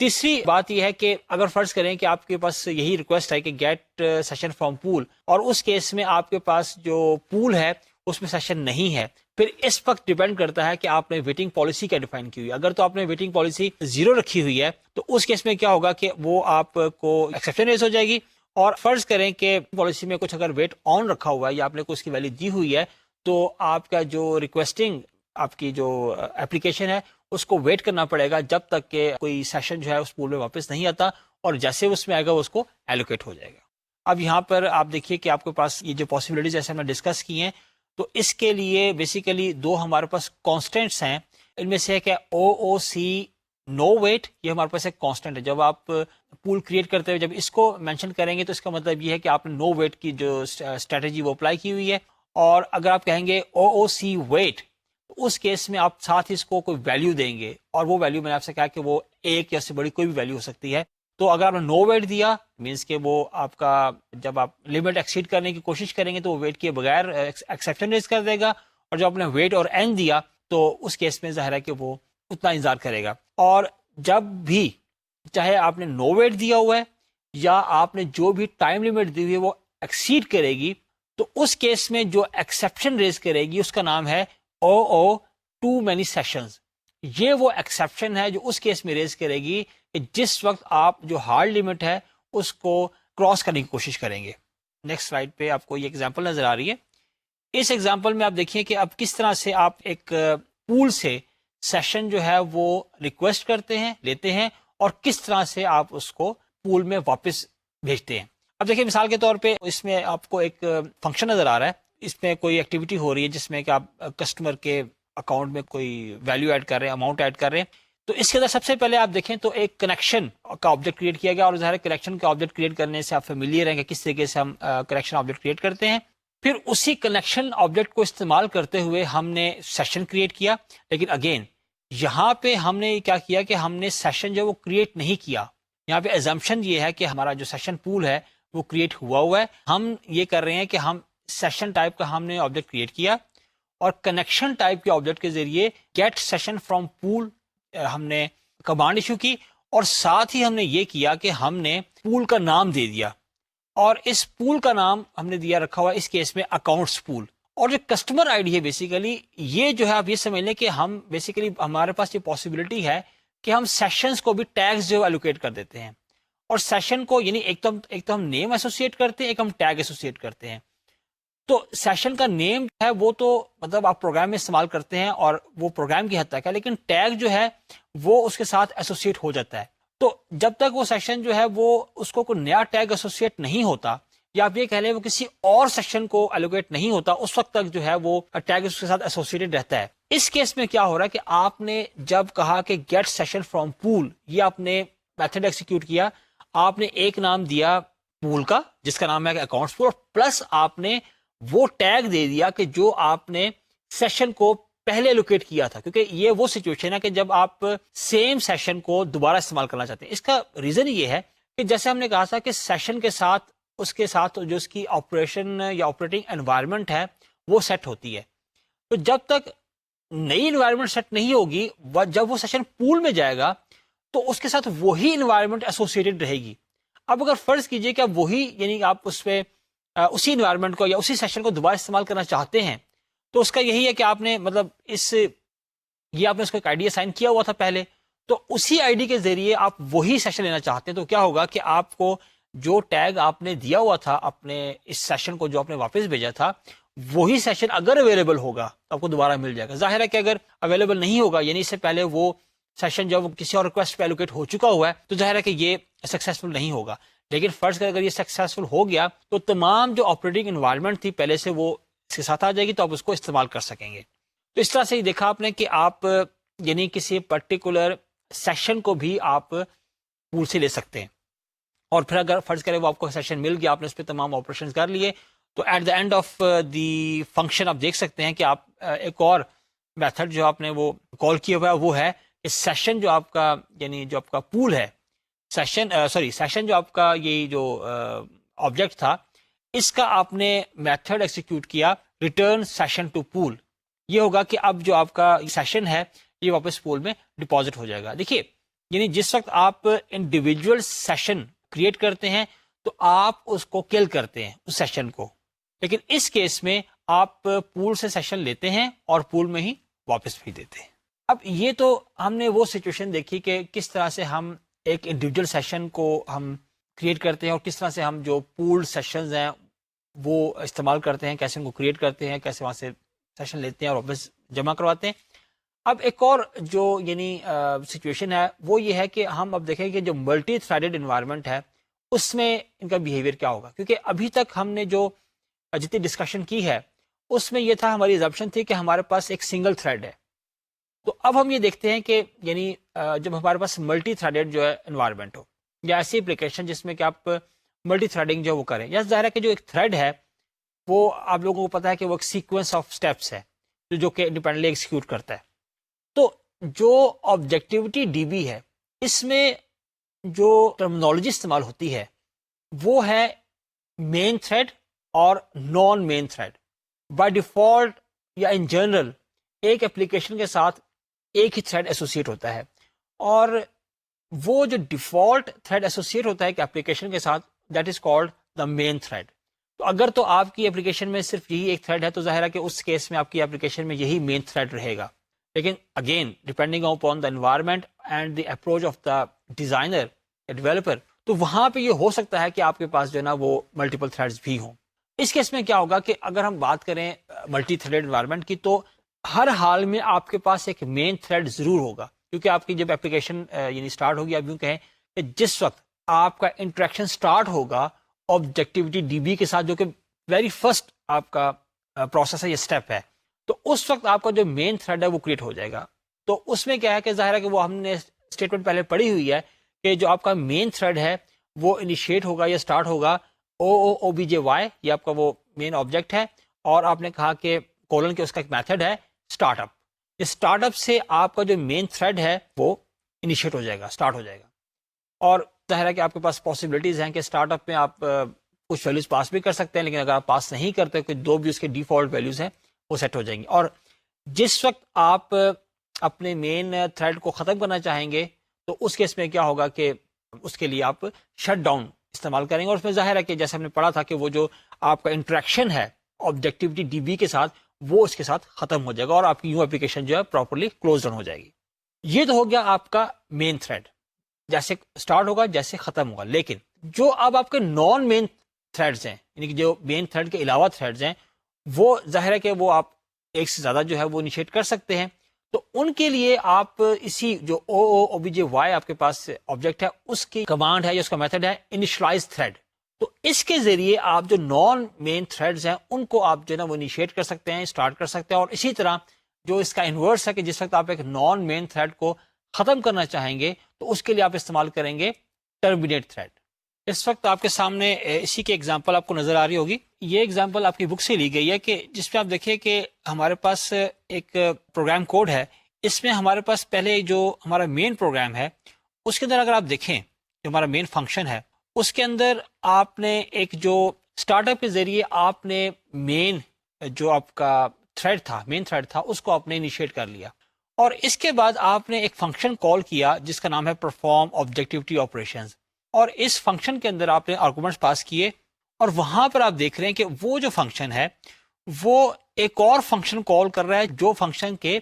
تیسری بات یہ ہے کہ اگر فرض کریں کہ آپ کے پاس یہی ریکویسٹ ہے کہ گیٹ سیشن فرام پول اور اس کیس میں آپ کے پاس جو پول ہے اس میں سیشن نہیں ہے, پھر اس وقت ڈیپینڈ کرتا ہے کہ آپ نے ویٹنگ پالیسی کیا ڈیفائن کی ہوئی ہے. اگر تو آپ نے ویٹنگ پالیسی 0 رکھی ہوئی ہے تو اس کیس میں کیا ہوگا کہ وہ آپ کو ایکسیپشن ریز ہو جائے گی. اور فرض کریں کہ پالیسی میں کچھ اگر ویٹ آن رکھا ہوا ہے یا آپ نے کوئی اس کی ویلیو دی ہوئی ہے تو آپ کا جو ریکویسٹنگ آپ کی جو اپلیکیشن ہے اس کو ویٹ کرنا پڑے گا جب تک کہ کوئی سیشن جو ہے اس پول میں واپس نہیں آتا، اور جیسے اس میں آئے گا اس کو ایلوکیٹ ہو جائے گا۔ اب یہاں پر آپ دیکھیے کہ آپ کے پاس یہ جو پاسبلٹیز جیسے ہم نے ڈسکس کی ہیں، تو اس کے لیے بیسیکلی دو ہمارے پاس کانسٹینٹس ہیں۔ ان میں سے ہے کہ او سی نو ویٹ، یہ ہمارے پاس ایک کانسٹینٹ ہے۔ جب آپ پول کریٹ کرتے ہوئے جب اس کو مینشن کریں گے تو اس کا مطلب یہ ہے کہ آپ نے نو ویٹ کی جو اسٹریٹجی وہ اپلائی کی ہوئی ہے۔ اور اگر آپ کہیں گے او سی ویٹ، تو اس کیس میں آپ ساتھ ہی اس کو کوئی ویلیو دیں گے، اور وہ ویلیو میں نے آپ سے کہا کہ وہ ایک یا اس سے بڑی کوئی بھی ویلیو ہو سکتی ہے۔ تو اگر آپ نے نو ویٹ دیا مینس کہ وہ آپ کا جب آپ لمٹ ایکسیڈ کرنے کی کوشش کریں گے تو وہ ویٹ کے بغیر ایکسیپشن ریز کر دے گا، اور جب آپ نے ویٹ اور این دیا تو اس کیس میں ظاہر ہے کہ وہ اتنا انتظار کرے گا۔ اور جب بھی چاہے آپ نے نو ویٹ دیا ہوا ہے یا آپ نے جو بھی ٹائم لمٹ دی ہوئی ہے وہ ایکسیڈ کرے گی، تو اس کیس میں جو ایکسیپشن ریز کرے گی اس کا نام ہے او ٹو مینی سیشنز۔ یہ وہ ایکسیپشن ہے جو اس کیس میں ریز کرے گی کہ جس وقت آپ جو ہارڈ لمٹ ہے اس کو کراس کرنے کی کوشش کریں گے۔ نیکسٹ سلائڈ پہ آپ کو یہ ایگزامپل نظر آ رہی ہے۔ اس ایگزامپل میں آپ دیکھیے کہ اب کس طرح سے آپ ایک پول سے سیشن جو ہے وہ ریکویسٹ کرتے ہیں، لیتے ہیں، اور کس طرح سے آپ اس کو پول میں واپس بھیجتے ہیں۔ اب دیکھیں مثال کے طور پہ اس میں آپ کو ایک فنکشن نظر آ رہا ہے، اس میں کوئی ایکٹیویٹی ہو رہی ہے جس میں کہ آپ کسٹمر کے اکاؤنٹ میں کوئی ویلیو ایڈ کر رہے ہیں، اماؤنٹ ایڈ کر رہے ہیں۔ تو اس کے اندر سب سے پہلے آپ دیکھیں تو ایک کنیکشن کا آبجیکٹ کریٹ کیا گیا، اور ظاہر کنیکشن کا آبجیکٹ کریٹ کرنے سے آپ فیملیئر ہیں کہ کس طریقے سے ہم کنیکشن آبجیکٹ کریٹ کرتے ہیں۔ پھر اسی کنیکشن آبجیکٹ کو استعمال کرتے ہوئے ہم نے سیشن کریٹ کیا، لیکن اگین یہاں پہ ہم نے کیا کیا کہ ہم نے سیشن جو وہ کریٹ نہیں کیا۔ یہاں پہ ایزمپشن یہ ہے کہ ہمارا جو سیشن پول ہے وہ کریٹ ہوا ہے، ہم یہ کر رہے ہیں کہ ہم سیشن ٹائپ کا ہم نے آبجیکٹ کریٹ کیا، اور کنیکشن ٹائپ کے آبجیکٹ کے ذریعے گیٹ سیشن فرام پول ہم نے کمانڈ ایشو کی، اور ساتھ ہی ہم نے یہ کیا کہ ہم نے پول کا نام دے دیا، اور اس پول کا نام ہم نے دیا رکھا ہوا اس کیس میں اکاؤنٹس پول۔ اور جو کسٹمر آئی ڈی ہے بیسیکلی یہ جو ہے آپ یہ سمجھ لیں کہ ہم بیسیکلی ہمارے پاس یہ پاسبلٹی ہے کہ ہم سیشنز کو بھی ٹیگز جو ایلوکیٹ کر دیتے ہیں، اور سیشن کو یعنی ایک تو ہم نیم ایسوسیٹ کرتے ہیں، ایک ہم ٹیگ ایسوسیٹ کرتے ہیں۔ تو سیشن کا نیم ہے وہ تو مطلب آپ پروگرام میں استعمال کرتے ہیں اور وہ پروگرام کی حد تک ہے، لیکن ٹیگ جو ہے وہ اس کے ساتھ ایسوسیٹ ہو جاتا ہے۔ تو جب تک وہ سیشن جو ہے وہ اس کو کوئی نیا ٹیگ ایسوسیٹ نہیں ہوتا، یا آپ یہ کہہ لیں وہ کسی اور سیکشن کو ایلوکیٹ نہیں ہوتا، اس وقت تک جو ہے وہ ٹیگ اس کے ساتھ ایسوسیٹڈ رہتا ہے۔ اس کیس میں کیا ہو رہا ہے کہ آپ نے جب کہا کہ گیٹ سیشن فرام پول، یہ آپ نے میتھڈ ایکسیکیوٹ کیا، آپ نے ایک نام دیا پول کا جس کا نام ہے اکاؤنٹس پول، پلس آپ نے وہ ٹیگ دے دیا کہ جو آپ نے سیشن کو پہلے ایلوکیٹ کیا تھا، کیونکہ یہ وہ سچویشن ہے کہ جب آپ سیم سیشن کو دوبارہ استعمال کرنا چاہتے ہیں۔ اس کا ریزن یہ ہے کہ جیسے ہم نے کہا تھا کہ سیشن کے ساتھ اس کے ساتھ جو اس کی آپریشن یا آپریٹنگ انوائرمنٹ ہے وہ سیٹ ہوتی ہے۔ تو جب تک نئی انوائرمنٹ سیٹ نہیں ہوگی، جب وہ سیشن پول میں جائے گا تو اس کے ساتھ وہی انوائرمنٹ ایسوسیٹڈ رہے گی۔ اب اگر فرض کیجئے کہ اب وہی یعنی آپ اس پہ اسی انوائرمنٹ کو یا اسی سیشن کو دوبارہ استعمال کرنا چاہتے ہیں، تو اس کا یہی ہے کہ آپ نے مطلب یہ آپ نے اس کو ایک آئی ڈی اسائن کیا ہوا تھا پہلے، تو اسی آئی ڈی کے ذریعے آپ وہی سیشن لینا چاہتے ہیں، تو کیا ہوگا کہ آپ کو جو ٹیگ آپ نے دیا ہوا تھا اپنے اس سیشن کو جو آپ نے واپس بھیجا تھا، وہی سیشن اگر اویلیبل ہوگا تو آپ کو دوبارہ مل جائے گا۔ ظاہر ہے کہ اگر اویلیبل نہیں ہوگا یعنی اس سے پہلے وہ سیشن جب کسی اور ریکویسٹ پہ ایلوکیٹ ہو چکا ہوا ہے، تو ظاہر ہے کہ یہ سکسیسفل نہیں ہوگا۔ لیکن فرض کر اگر یہ سکسیسفل ہو گیا تو تمام جو آپریٹنگ انوائرمنٹ تھی پہلے سے وہ اس کے ساتھ آ جائے گی، تو آپ اس کو استعمال کر سکیں گے۔ تو اس طرح سے یہ دیکھا آپ نے کہ آپ یعنی کسی پرٹیکولر سیشن کو بھی آپ پول سے لے سکتے ہیں، اور پھر اگر فرض کریں وہ آپ کو سیشن مل گیا، آپ نے اس پہ تمام آپریشن کر لیے، تو at the end of the function آپ دیکھ سکتے ہیں کہ آپ ایک اور میتھڈ جو آپ نے وہ کال کیا ہوا ہے وہ ہے کہ سیشن جو آپ کا یعنی جو آپ کا پول ہے، سیشن جو آپ کا یہ جو آبجیکٹ تھا، اس کا آپ نے میتھڈ ایکسیکیوٹ کیا ریٹرن سیشن ٹو پول۔ یہ ہوگا کہ اب جو آپ کا سیشن ہے یہ واپس پول میں ڈپازٹ ہو جائے گا۔ دیکھیے یعنی جس وقت آپ انڈیویجول سیشن کریٹ کرتے ہیں تو آپ اس کو کل کرتے ہیں اس سیشن کو، لیکن اس کیس میں آپ پول سے سیشن لیتے ہیں اور پول میں ہی واپس بھیج دیتے ہیں۔ اب یہ تو ہم نے وہ سچویشن دیکھی کہ کس طرح سے ہم ایک انڈیویجول سیشن کو ہم کریٹ کرتے ہیں اور کس طرح سے ہم جو پول سیشنز ہیں وہ استعمال کرتے ہیں، کیسے ان کو کریٹ کرتے ہیں، کیسے وہاں سے سیشن لیتے ہیں اور واپس جمع کرواتے ہیں. اب ایک اور جو یعنی سچویشن ہے وہ یہ ہے کہ ہم اب دیکھیں کہ جو ملٹی تھریڈڈ انوائرمنٹ ہے اس میں ان کا بیہیویئر کیا ہوگا, کیونکہ ابھی تک ہم نے جو جتنی ڈسکشن کی ہے اس میں یہ تھا, ہماری ایگزامپشن تھی کہ ہمارے پاس ایک سنگل تھریڈ ہے. تو اب ہم یہ دیکھتے ہیں کہ یعنی جب ہمارے پاس ملٹی تھریڈڈ جو ہے انوائرمنٹ ہو, یا ایسی اپلیکیشن جس میں کہ آپ ملٹی تھریڈنگ جو وہ کریں, یا ظاہر ہے کہ جو ایک تھریڈ ہے وہ آپ لوگوں کو پتا ہے کہ وہ ایک سیکوینس آف سٹیپس ہے جو کہ انڈیپینڈنٹلی ایکسیکیوٹ کرتا ہے. تو جو آبجیکٹیوٹی ڈی بی ہے اس میں جو ٹرمنالوجی استعمال ہوتی ہے وہ ہے مین تھریڈ اور non main thread. By default یا ان جنرل ایک اپلیکیشن کے ساتھ ایک ہی تھریڈ ایسوسیٹ ہوتا ہے, اور وہ جو ڈیفالٹ تھریڈ ایسوسیٹ ہوتا ہے ایک اپلیکیشن کے ساتھ that is called the main thread. تو اگر تو آپ کی اپلیکیشن میں صرف یہی ایک تھریڈ ہے تو ظاہر ہے کہ اس کیس میں آپ کی اپلیکیشن میں یہی مین تھریڈ رہے گا. لیکن again depending upon the environment and the approach of the designer یا ڈیولپر, تو وہاں پہ یہ ہو سکتا ہے کہ آپ کے پاس جو ہے نا وہ ملٹیپل تھریڈز بھی ہوں. اس کیس میں کیا ہوگا کہ اگر ہم بات کریں ملٹی تھریڈ انوائرمنٹ کی تو ہر حال میں آپ کے پاس ایک مین تھریڈ ضرور ہوگا, کیونکہ آپ کی جب اپلیکیشن یعنی اسٹارٹ ہوگی, آپ یوں کہیں کہ جس وقت آپ کا انٹریکشن اسٹارٹ ہوگا آبجیکٹیوٹی ڈی بی کے ساتھ, جو کہ ویری فرسٹ آپ کا پروسیس ہے, یہ اسٹیپ ہے, تو اس وقت آپ کا جو مین تھریڈ ہے وہ کریٹ ہو جائے گا. تو اس میں کیا ہے کہ ظاہر ہے کہ وہ ہم نے اسٹیٹمنٹ پہلے پڑھی ہوئی ہے کہ جو آپ کا مین تھریڈ ہے وہ انیشیٹ ہوگا یا اسٹارٹ ہوگا او بی جے وائی, یہ آپ کا وہ مین آبجیکٹ ہے, اور آپ نے کہا کہ کولن کے اس کا ایک میتھڈ ہے اسٹارٹ اپ. اس اسٹارٹ اپ سے آپ کا جو مین تھریڈ ہے وہ انیشیٹ ہو جائے گا, اسٹارٹ ہو جائے گا. اور ظاہر ہے کہ آپ کے پاس پاسبلٹیز ہیں کہ اسٹارٹ اپ میں آپ کچھ ویلیوز پاس بھی کر سکتے ہیں, لیکن اگر آپ پاس نہیں کرتے کہ دو بھی اس کے ڈیفالٹ ویلیوز ہیں وہ سیٹ ہو جائیں گی. اور جس وقت آپ اپنے مین تھریڈ کو ختم کرنا چاہیں گے تو اس کیس میں کیا ہوگا کہ اس کے لیے آپ شٹ ڈاؤن استعمال کریں گے, اور اس میں ظاہر ہے کہ جیسے ہم نے پڑھا تھا کہ وہ جو آپ کا انٹریکشن ہے آبجیکٹیوٹی ڈی بی کے ساتھ وہ اس کے ساتھ ختم ہو جائے گا, اور آپ کی یوں اپلیکیشن جو ہے پراپرلی کلوز ڈاؤن ہو جائے گی. یہ تو ہو گیا آپ کا مین تھریڈ, جیسے اسٹارٹ ہوگا جیسے ختم ہوگا. لیکن جو اب آپ کے نان مین تھریڈز ہیں, یعنی کہ جو مین تھریڈ کے علاوہ تھریڈز ہیں, وہ ظاہر ہے کہ وہ آپ ایک سے زیادہ جو ہے وہ انیشیٹ کر سکتے ہیں. تو ان کے لیے آپ اسی جو او بی جے وائی آپ کے پاس آبجیکٹ ہے اس کی کمانڈ ہے یا اس کا میتھڈ ہے انیشلائز تھریڈ. تو اس کے ذریعے آپ جو نان مین تھریڈز ہیں ان کو آپ جو ہے نا وہ انیشیٹ کر سکتے ہیں, اسٹارٹ کر سکتے ہیں. اور اسی طرح جو اس کا انورس ہے کہ جس وقت آپ ایک نان مین تھریڈ کو ختم کرنا چاہیں گے تو اس کے لیے آپ استعمال کریں گے ٹرمینیٹ تھریڈ. اس وقت آپ کے سامنے اسی کی ایگزامپل آپ کو نظر آ رہی ہوگی. یہ ایگزامپل آپ کی بک سے لی گئی ہے کہ جس میں آپ دیکھیں کہ ہمارے پاس ایک پروگرام کوڈ ہے. اس میں ہمارے پاس پہلے جو ہمارا مین پروگرام ہے اس کے اندر اگر آپ دیکھیں جو ہمارا مین فنکشن ہے اس کے اندر آپ نے ایک جو اسٹارٹ اپ کے ذریعے آپ نے مین جو آپ کا تھریڈ تھا, مین تھریڈ تھا, اس کو آپ نے انیشیٹ کر لیا, اور اس کے بعد آپ نے ایک فنکشن کال کیا جس کا نام ہے پرفارم آبجیکٹیوٹی آپریشنز. اور اس فنکشن کے اندر آپ نے آرگومنٹس پاس کیے, اور وہاں پر آپ دیکھ رہے ہیں کہ وہ جو فنکشن ہے وہ ایک اور فنکشن کال کر رہا ہے جو فنکشن کے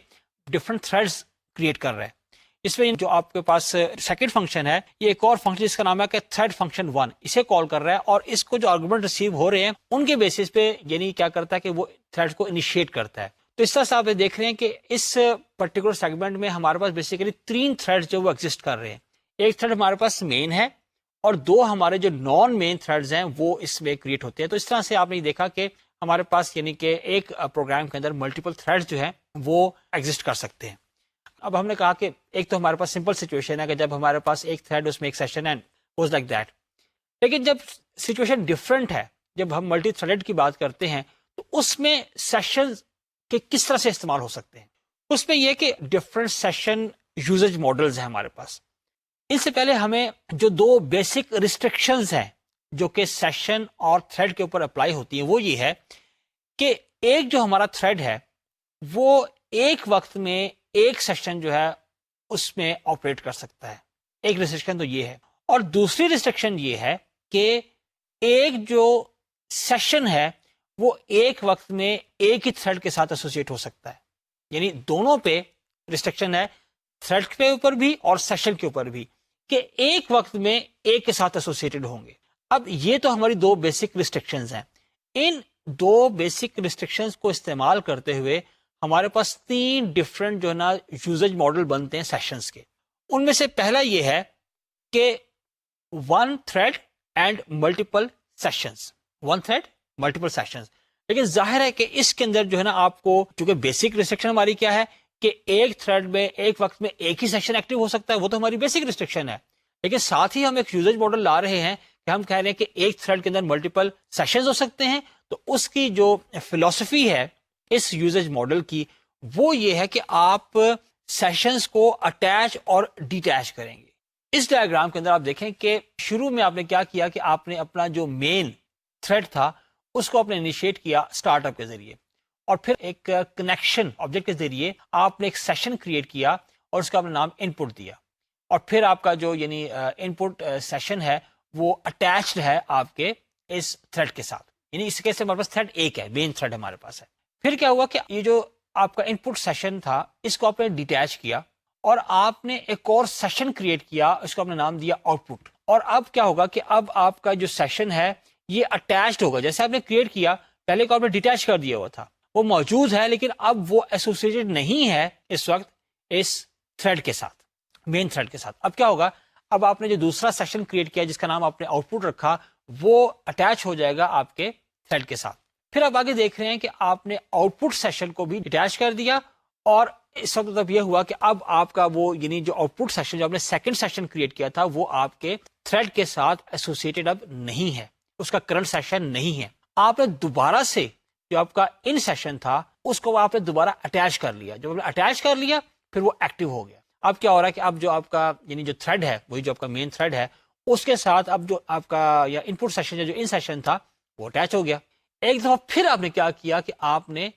ڈفرنٹ تھریڈز کریٹ کر رہا ہے. اس میں جو آپ کے پاس سیکنڈ فنکشن ہے یہ ایک اور فنکشن جس کا نام ہے کہ تھریڈ فنکشن 1, اسے کال کر رہا ہے, اور اس کو جو آرگومنٹ ریسیو ہو رہے ہیں ان کے بیسس پہ یعنی کیا کرتا ہے کہ وہ تھریڈ کو انیشیٹ کرتا ہے. تو اس طرح سے آپ دیکھ رہے ہیں کہ اس پرٹیکولر سیگمنٹ میں ہمارے پاس بیسیکلی 3 تھریڈ جو وہ ایگزسٹ کر رہے ہیں. ایک تھریڈ ہمارے پاس مین ہے اور 2 ہمارے جو نان مین تھریڈز ہیں وہ اس میں کریٹ ہوتے ہیں. تو اس طرح سے آپ نے دیکھا کہ ہمارے پاس یعنی کہ ایک پروگرام کے اندر ملٹیپل تھریڈز جو ہیں وہ ایگزسٹ کر سکتے ہیں. اب ہم نے کہا کہ ایک تو ہمارے پاس سمپل سچویشن ہے کہ جب ہمارے پاس ایک تھریڈ اس میں ایک سیشن ہے واز لائک دیٹ. لیکن جب سچویشن ڈفرینٹ ہے, جب ہم ملٹی تھریڈ کی بات کرتے ہیں تو اس میں سیشن کے کس طرح سے استعمال ہو سکتے ہیں. اس میں یہ کہ ڈفرینٹ سیشن یوزج ماڈلز ہیں ہمارے پاس. اس سے پہلے ہمیں جو 2 بیسک ریسٹرکشنز ہیں جو کہ سیشن اور تھریڈ کے اوپر اپلائی ہوتی ہیں وہ یہ ہے کہ ایک جو ہمارا تھریڈ ہے وہ ایک وقت میں ایک سیشن جو ہے اس میں آپریٹ کر سکتا ہے. ایک ریسٹرکشن تو یہ ہے, اور دوسری ریسٹرکشن یہ ہے کہ ایک جو سیشن ہے وہ ایک وقت میں ایک ہی تھریڈ کے ساتھ ایسوسیٹ ہو سکتا ہے. یعنی دونوں پہ ریسٹرکشن ہے, تھریڈ کے اوپر بھی اور سیشن کے اوپر بھی, کہ ایک وقت میں ایک کے ساتھ ایسوسیٹڈ ہوں گے. اب یہ تو ہماری 2 بیسک ریسٹرکشنز ہیں. ان 2 بیسک ریسٹرکشنز کو استعمال کرتے ہوئے ہمارے پاس 3 ڈفرینٹ جو ہے نا یوزیج ماڈل بنتے ہیں سیشنز کے. ان میں سے پہلا یہ ہے کہ 1 thread and multiple sessions. 1 thread multiple sessions. لیکن ظاہر ہے کہ اس کے اندر جو ہے نا آپ کو, چونکہ بیسک ریسٹرکشن ہماری کیا ہے کہ ایک تھریڈ میں ایک وقت میں ایک ہی سیشن ایکٹیو ہو سکتا ہے, وہ تو ہماری بیسک ریسٹرکشن ہے. لیکن ساتھ ہی ہم ایک یوزیج ماڈل لا رہے ہیں کہ ہم کہہ رہے ہیں کہ ایک تھریڈ کے اندر ملٹیپل سیشنز ہو سکتے ہیں. تو اس کی جو فلسفی ہے اس یوزیج ماڈل کی, وہ یہ ہے کہ آپ سیشنز کو اٹیچ اور ڈیٹیچ کریں گے. اس ڈائیگرام کے اندر آپ دیکھیں کہ شروع میں آپ نے کیا کیا کہ آپ نے اپنا جو مین تھریڈ تھا اس کو آپ نے انیشیٹ کیا اسٹارٹ اپ کے ذریعے, اور پھر ایک کنیکشن آبجیکٹ کے ذریعے آپ نے ایک سیشن کریٹ کیا اور اس کا آپ نے نام ان پٹ دیا. اور پھر آپ کا جو یعنی ان پٹ سیشن ہے وہ اٹیچڈ ہے آپ کے اس تھریڈ کے ساتھ, یعنی اس کیس سے ہمارے پاس تھریڈ ایک ہے, مین تھریڈ ہمارے پاس ہے. پھر کیا ہوا کہ یہ جو آپ کا ان پٹ سیشن تھا اس کو آپ نے ڈیٹیچ کیا اور آپ نے ایک اور سیشن کریٹ کیا, اس کو آپ نے نام دیا آؤٹ پٹ. اور اب کیا ہوگا کہ اب آپ کا جو سیشن ہے یہ اٹیچڈ ہوگا. جیسے آپ نے کریٹ کیا, پہلے کو آپ نے ڈیٹیچ کر دیا ہوا تھا, وہ موجود ہے لیکن اب وہ ایسوسیٹڈ نہیں ہے اس وقت اس تھریڈ کے ساتھ, مین تھریڈ کے ساتھ. اب کیا ہوگا, اب آپ نے جو دوسرا سیشن کریٹ کیا جس کا نام آپ نے آؤٹ پٹ رکھا, وہ اٹیچ ہو جائے گا آپ کے تھریڈ کے ساتھ. پھر آپ آگے دیکھ رہے ہیں کہ آپ نے آؤٹ پٹ سیشن کو بھی اٹیچ کر دیا, اور اس وقت اب یہ ہوا کہ اب آپ کا وہ یعنی جو آؤٹ پٹ سیشن جو آپ نے سیکنڈ سیشن کریٹ کیا تھا وہ آپ کے تھریڈ کے ساتھ ایسوسیٹڈ اب نہیں ہے, اس کا کرنٹ سیشن نہیں ہے. آپ نے دوبارہ سے جو آپ کا ان سیشن تھا اس کو آپ نے دوبارہ اٹیچ کر لیا. جب آپ نے اٹیچ کر لیا پھر وہ ایکٹیو ہو گیا. اب کیا ہو رہا ہے کہ اب جو آپ کا یعنی جو تھریڈ ہے, وہی جو آپ کا مین تھریڈ ہے, اس کے ساتھ اب جو آپ کا یا ان پٹ سیشن یا جو ان سیشن تھا وہ اٹیچ ہو گیا. ایک دفعہ پھر آپ نے کیا کیا کہ آپ نے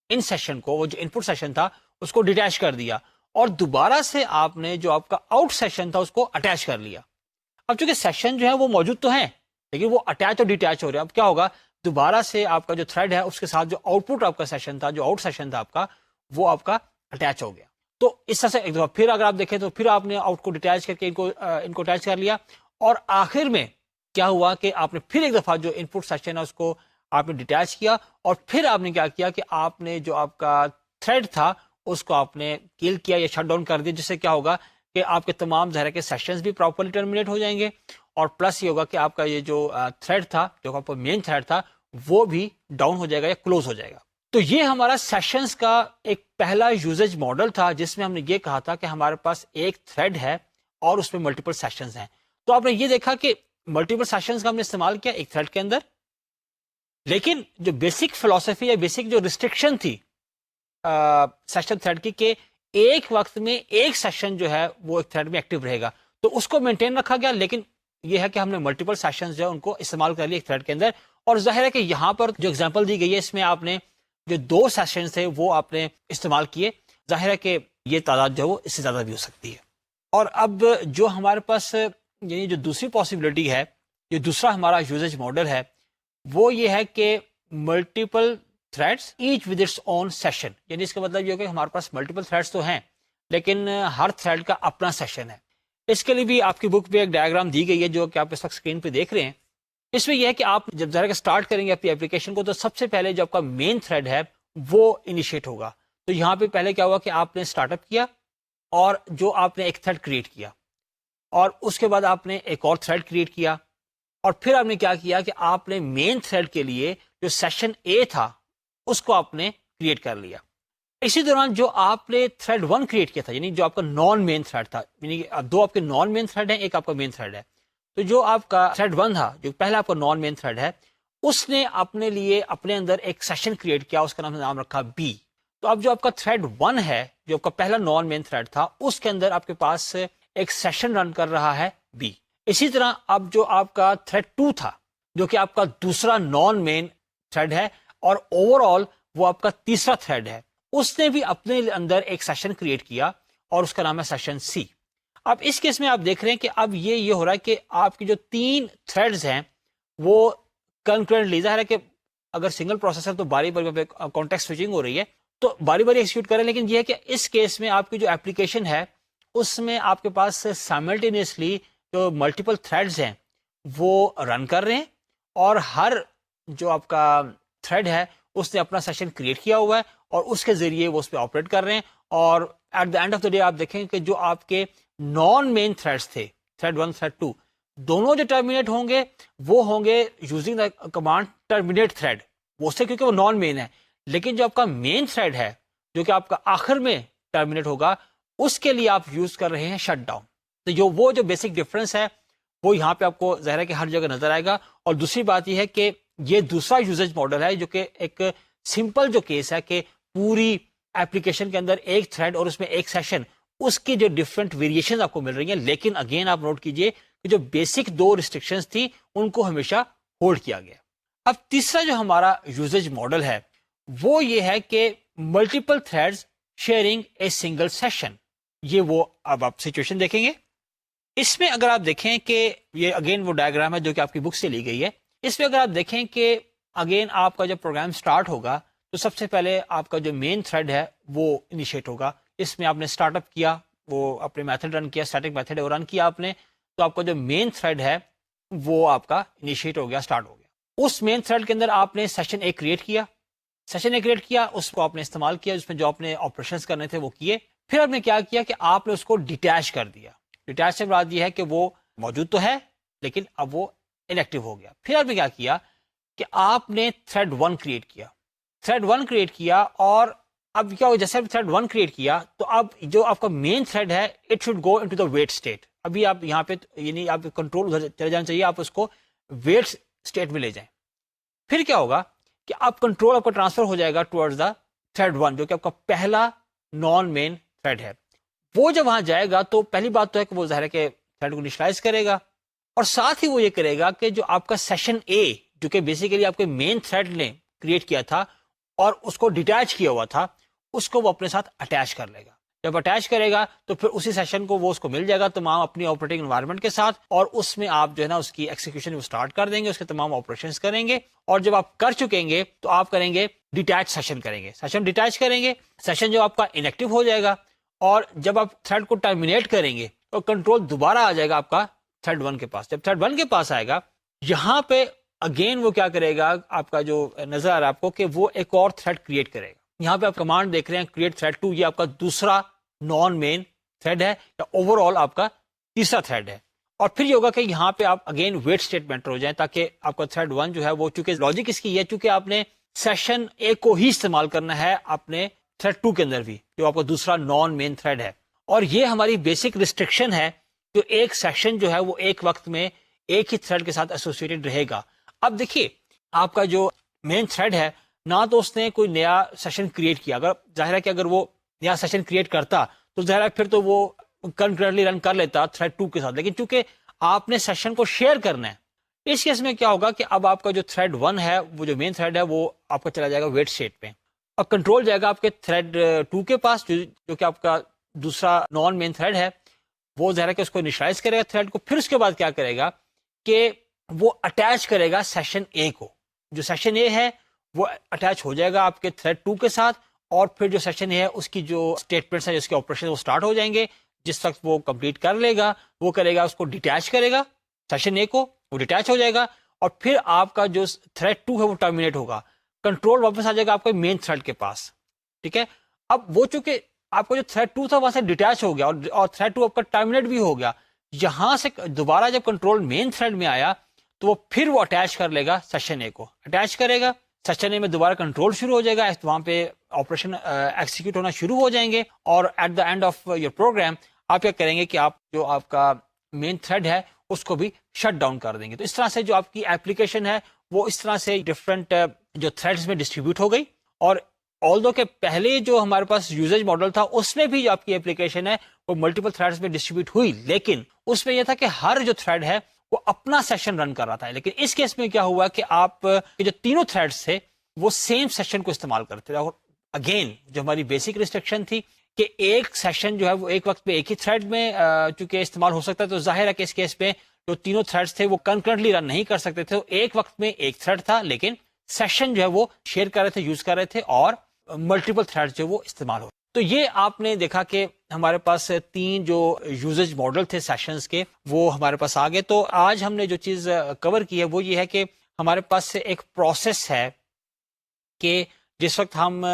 ان سیشن کو, وہ جو ان پٹ سیشن تھا اس کو ڈیٹیچ کر دیا, اور دوبارہ سے آپ نے جو آپ کا آؤٹ سیشن تھا اس کو اٹیچ کر لیا. اب چونکہ سیشن جو ہے وہ موجود تو ہیں لیکن وہ اٹیچ اور ڈیٹیچ ہو رہے ہیں. اب کیا ہوگا, دوبارہ سے آپ کا جو تھریڈ ہے اس کے ساتھ جو آؤٹ پٹ آپ کا سیشن تھا, جو آؤٹ سیشن تھا آپ کا, وہ آپ کا اٹیچ ہو گیا. تو اس طرح سے ایک دفعہ پھر اگر آپ دیکھیں تو پھر آپ نے آؤٹ کو ڈیٹیچ کر کے ان کو اٹیچ کر لیا, اور آخر میں کیا ہوا کہ آپ نے پھر ایک دفعہ جو ان پٹ سیشن ہے اس کو آپ نے ڈیٹیچ کیا, اور پھر آپ نے کیا کیا کہ آپ نے جو آپ کا تھریڈ تھا اس کو آپ نے کل کیا یا شٹ ڈاؤن کر دیا, جس سے کیا ہوگا کہ آپ کے تمام ظاہر کے سیشنز بھی پراپرلی ٹرمینیٹ ہو جائیں گے, اور پلس یہ ہوگا کہ آپ کا یہ جو تھریڈ تھا, جو آپ کا مین تھریڈ تھا, وہ بھی ڈاؤن ہو جائے گا یا کلوز ہو جائے گا. تو یہ ہمارا سیشنز کا ایک پہلا یوزیج ماڈل تھا جس میں ہم نے یہ کہا تھا کہ ہمارے پاس ایک تھریڈ ہے اور اس میں ملٹیپل سیشنز ہیں. تو آپ نے یہ دیکھا کہ ملٹیپل سیشنز کا ہم نے استعمال کیا ایک تھریڈ کے اندر, لیکن جو بیسک فلسفی یا بیسک جو ریسٹرکشن تھی سیشن تھریڈ کی کہ ایک وقت میں ایک سیشن جو ہے وہ ایک تھریڈ میں ایکٹیو رہے گا, تو اس کو مینٹین رکھا گیا. لیکن یہ ہے کہ ہم نے ملٹیپل سیشنز جو ہے ان کو استعمال کر لیا ایک تھریڈ کے اندر. اور ظاہر ہے کہ یہاں پر جو ایگزامپل دی گئی ہے اس میں آپ نے جو 2 سیشنز تھے وہ آپ نے استعمال کیے. ظاہر ہے کہ یہ تعداد جو ہے وہ اس سے زیادہ بھی ہو سکتی ہے. اور اب جو ہمارے پاس یعنی جو دوسری پاسبلٹی ہے, جو دوسرا ہمارا یوزیج ماڈل ہے, وہ یہ ہے کہ multiple threads each with its own session. یعنی اس کا مطلب یہ ہے کہ ہمارے پاس ملٹیپل تھریڈس تو ہیں لیکن ہر تھریڈ کا اپنا سیشن ہے. اس کے لیے بھی آپ کی بک پہ ایک ڈائیگرام دی گئی ہے جو کہ آپ اس وقت اسکرین پہ دیکھ رہے ہیں. اس میں یہ ہے کہ آپ جب ذرا اسٹارٹ کریں گے اپنی اپلیکیشن کو تو سب سے پہلے جو آپ کا مین تھریڈ ہے وہ انیشیٹ ہوگا. تو یہاں پہ پہلے کیا ہوا کہ آپ نے اسٹارٹ اپ کیا اور جو آپ نے ایک تھریڈ کریٹ کیا, اور اس کے بعد آپ نے ایک اور تھریڈ کریٹ کیا, اور پھر آپ نے کیا کیا کہ آپ نے مین تھریڈ کے لیے جو سیشن اے تھا اس کو آپ نے کریٹ کر لیا. اسی دوران جو آپ نے تھریڈ 1 کریٹ کیا تھا, یعنی جو آپ کا نان مین تھریڈ تھا, یعنی 2 آپ کے نان مین تھریڈ ہیں, ایک آپ کا مین تھریڈ ہے. تو جو آپ کا تھریڈ 1 تھا, جو پہلا آپ کا نان مین تھریڈ ہے, اس نے اپنے لیے اپنے اندر ایک سیشن کریٹ کیا, اس کا نام رکھا بی. تو اب جو آپ کا تھریڈ 1 ہے, جو آپ کا پہلا نان مین تھریڈ تھا, اس کے اندر آپ کے پاس ایک سیشن رن کر رہا ہے بی. اسی طرح اب جو آپ کا تھریڈ 2 تھا, جو کہ آپ کا دوسرا نان مین تھریڈ ہے اور اوور آل وہ آپ کا تیسرا تھریڈ ہے, اس نے بھی اپنے اندر ایک سیشن کریٹ کیا اور اس کا نام ہے سیشن سی. اب اس کیس میں آپ دیکھ رہے ہیں کہ اب یہ ہو رہا ہے کہ آپ کی جو 3 تھریڈز ہیں وہ کنکرنٹلی, ظاہر ہے کہ اگر سنگل پروسیسر تو باری باری کانٹیکسٹ سوئچنگ ہو رہی ہے تو باری باری ایکسیکیوٹ کریں, لیکن یہ ہے کہ اس کیس میں آپ کی جو اپلیکیشن ہے اس میں آپ کے پاس سائملٹینیسلی جو ملٹیپل تھریڈز ہیں وہ رن کر رہے ہیں, اور ہر جو آپ کا تھریڈ ہے اس نے اپنا سیشن کریٹ کیا ہوا ہے اور اس کے ذریعے وہ اس پہ آپریٹ کر رہے ہیں. اور at the end of the day آپ دیکھیں کہ جو آپ کے نان مین تھریڈس تھے, تھریڈ 1 تھریڈ 2, دونوں جو ٹرمینیٹ ہوں گے وہ ہوں گے using the command terminate thread, وہ سے کیونکہ وہ نان مین ہے. لیکن جو آپ کا مین تھریڈ ہے جو کہ آپ کا آخر میں ٹرمینیٹ ہوگا, اس کے لیے آپ یوز کر رہے ہیں شٹ ڈاؤن. تو وہ جو بیسک ڈفرنس ہے وہ یہاں پہ آپ کو ظاہر ہے کہ ہر جگہ نظر آئے گا. اور دوسری بات یہ ہے کہ یہ دوسرا یوزیج ماڈل ہے جو کہ ایک سمپل جو کیس ہے کہ پوری ایپلیکیشن کے اندر ایک تھریڈ اور اس میں ایک سیشن, اس کی جو ڈفرنٹ ویریشن آپ کو مل رہی ہیں. لیکن اگین آپ نوٹ کیجئے کہ جو بیسک 2 ریسٹرکشنز تھی ان کو ہمیشہ ہولڈ کیا گیا. اب تیسرا جو ہمارا یوزیج ماڈل ہے وہ یہ ہے کہ multiple threads sharing a single session. یہ وہ اب آپ سچویشن دیکھیں گے. اس میں اگر آپ دیکھیں کہ یہ اگین وہ ڈائیگرام ہے جو کہ آپ کی بک سے لی گئی ہے. اس میں اگر آپ دیکھیں کہ اگین آپ کا جب پروگرام سٹارٹ ہوگا تو سب سے پہلے آپ کا جو مین تھریڈ ہے وہ انیشیٹ ہوگا. اس میں آپ نے سٹارٹ اپ کیا, وہ اپنے میتھڈ رن کیا, اسٹیٹک میتھڈ رن کیا آپ نے, تو آپ کا جو مین تھریڈ ہے وہ آپ کا انیشیٹ ہو گیا, سٹارٹ ہو گیا. اس مین تھریڈ کے اندر آپ نے سیشن ایک کریٹ کیا, اس کو آپ نے استعمال کیا, اس میں جو آپ نے آپریشنز کرنے تھے وہ کیے. پھر آپ نے کیا کیا کہ آپ نے اس کو ڈیٹیچ کر دیا. ڈیٹیچ سے مراد یہ ہے کہ وہ موجود تو ہے لیکن اب وہ انیکٹیو ہو گیا. پھر آپ نے کیا کیا کہ آپ نے تھریڈ 1 کریٹ کیا, اور اب کیا ہو, جیسے تھریڈ 1 کریٹ کیا تو اب جو آپ کا مین تھریڈ ہے it should go into the wait state. ابھی آپ یہاں پہ یعنی آپ کنٹرول ادھر چلے جانا چاہیے, آپ اس کو ویٹ اسٹیٹ میں لے جائیں. پھر کیا ہوگا کہ آپ کنٹرول آپ کا ٹرانسفر ہو جائے گا ٹوورڈز دا تھریڈ 1 جو کہ آپ کا پہلا نان مین تھریڈ ہے. وہ جب وہاں جائے گا تو پہلی بات تو ہے کہ وہ ظاہر ہے کہ تھریڈ کو انیشلائز کرے گا, اور ساتھ ہی وہ یہ کرے گا کہ جو آپ کا سیشن اے جو کہ بیسیکلی آپ کے مین تھریڈ نے کریٹ کیا تھا اور اس کو ڈیٹیچ کیا ہوا تھا, اس کو وہ اپنے ساتھ اٹیچ کر لے گا. جب اٹیچ کرے گا تو پھر اسی سیشن کو وہ اس کو مل جائے گا تمام اپنی آپریٹنگ انوائرمنٹ کے ساتھ, اور اس میں آپ جو ہے نا اس کی ایکسیکیوشن وہ سٹارٹ کر دیں گے, اس کے تمام آپریشنز کریں گے. اور جب آپ کر چکیں گے تو آپ کریں گے ڈیٹیچ سیشن کریں گے, سیشن ڈیٹیچ کریں گے, سیشن جو آپ کا انیکٹیو ہو جائے گا. اور جب آپ تھریڈ کو ٹرمینیٹ کریں گے تو کنٹرول دوبارہ آ جائے گا آپ کا تھریڈ 1 کے پاس. جب تھریڈ 1 کے پاس آئے گا یہاں پہ اگین وہ کیا کرے گا, آپ کا جو نظر آ رہا ہے آپ کو کہ وہ ایک اور تھریڈ کریٹ کرے گا. یہاں پہ آپ کمانڈ دیکھ رہے ہیں کریٹ تھریڈ 2, یہ آپ کا دوسرا نان مین تھریڈ ہے یا اوور آل آپ کا تیسرا تھریڈ ہے. اور پھر یہ ہوگا کہ یہاں پہ آپ اگین ویٹ اسٹیٹمنٹ ہو جائیں تاکہ آپ کا تھریڈ 1 جو ہے وہ, چونکہ لاجک اس کی ہے چونکہ آپ نے سیشن اے کو ہی استعمال کرنا ہے اپنے تھریڈ 2 کے اندر بھی جو آپ کا دوسرا نان مین تھریڈ ہے. اور یہ ہماری بیسک ریسٹرکشن ہے جو ایک سیشن جو ہے وہ ایک وقت میں ایک ہی تھریڈ کے ساتھ ایسوسیٹڈ رہے گا. اب دیکھیے آپ کا جو مین تھریڈ ہے نہ تو اس نے کوئی نیا سیشن کریٹ کیا, اگر ظاہر ہے کہ اگر وہ نیا سیشن کریٹ کرتا تو ظاہر ہے پھر تو وہ کنکرنٹلی رن کر لیتا تھریڈ 2 کے ساتھ. لیکن چونکہ آپ نے سیشن کو شیئر کرنا ہے, اس کیس میں کیا ہوگا کہ اب آپ کا جو تھریڈ 1 ہے وہ جو مین تھریڈ ہے وہ آپ کا چلا جائے گا ویٹ اسٹیٹ پہ, اور کنٹرول جائے گا آپ کے تھریڈ 2 کے پاس جو کہ آپ کا دوسرا نان مین تھریڈ ہے. وہ ظاہر ہے کہ اس کو انیشلائز کرے گا تھریڈ کو. پھر اس کے بعد کیا کرے گا کہ وہ اٹیچ کرے گا سیشن اے کو. جو سیشن اے ہے وہ اٹیچ ہو جائے گا آپ کے تھریڈ 2 کے ساتھ, اور پھر جو سیشن اے ہے اس کی جو اسٹیٹمنٹس ہیں اس کے آپریشن وہ سٹارٹ ہو جائیں گے. جس وقت وہ کمپلیٹ کر لے گا وہ کرے گا اس کو ڈیٹیچ کرے گا سیشن اے کو, وہ ڈیٹیچ ہو جائے گا, اور پھر آپ کا جو تھریڈ 2 ہے وہ ٹرمینیٹ ہوگا. کنٹرول واپس آ جائے گا آپ کے مین تھریڈ کے پاس. ٹھیک ہے, اب وہ چونکہ آپ کا جو تھریڈ 2 تھا وہاں سے ڈیٹیچ ہو گیا اور تھریڈ 2 آپ کا ٹرمینیٹ بھی ہو گیا. یہاں سے دوبارہ جب کنٹرول مین تھریڈ میں آیا تو وہ پھر وہ اٹیچ کر لے گا سیشن اے کو, اٹیچ کرے گا سیشن اے میں دوبارہ کنٹرول شروع ہو جائے گا, وہاں پہ آپریشن ایکسیکیوٹ ہونا شروع ہو جائیں گے. اور at the end of your program آپ کیا کریں گے کہ آپ جو آپ کا مین تھریڈ ہے اس کو بھی شٹ ڈاؤن کر دیں گے. تو اس طرح سے جو آپ کی ایپلیکیشن ہے وہ اس طرح سے ڈفرینٹ جو تھریڈز میں ڈسٹریبیوٹ ہو گئی. اور آلدو کہ پہلے جو ہمارے پاس یوزیج ماڈل تھا اس میں بھی جو آپ کی ایپلیکیشن ہے وہ ملٹیپل تھریڈز میں ڈسٹریبیوٹ ہوئی, لیکن اس میں یہ تھا کہ ہر جو تھریڈ ہے وہ اپنا سیشن رن کر رہا تھا. لیکن اس کیس میں کیا ہوا کہ آپ کے جو تینوں تھریڈز تھے وہ سیم سیشن کو استعمال کرتے تھے. اور اگین جو ہماری بیسک ریسٹرکشن تھی کہ ایک سیشن جو ہے وہ ایک وقت میں ایک ہی تھریڈ میں چونکہ استعمال ہو سکتا ہے, تو ظاہر ہے کہ اس کیس میں جو تینوں تھریڈز تھے وہ کنکرنٹلی رن نہیں کر سکتے تھے. ایک وقت میں ایک تھریڈ تھا لیکن سیشن جو ہے وہ شیئر کر رہے تھے, یوز کر رہے تھے, اور ملٹیپل تھریڈ جو وہ استعمال ہو. تو یہ آپ نے دیکھا کہ ہمارے پاس 3 جو یوزیج ماڈل تھے سیشنز کے وہ ہمارے پاس آ گئے. تو آج ہم نے جو چیز کور کی ہے وہ یہ ہے کہ ہمارے پاس ایک پروسیس ہے کہ جس وقت ہم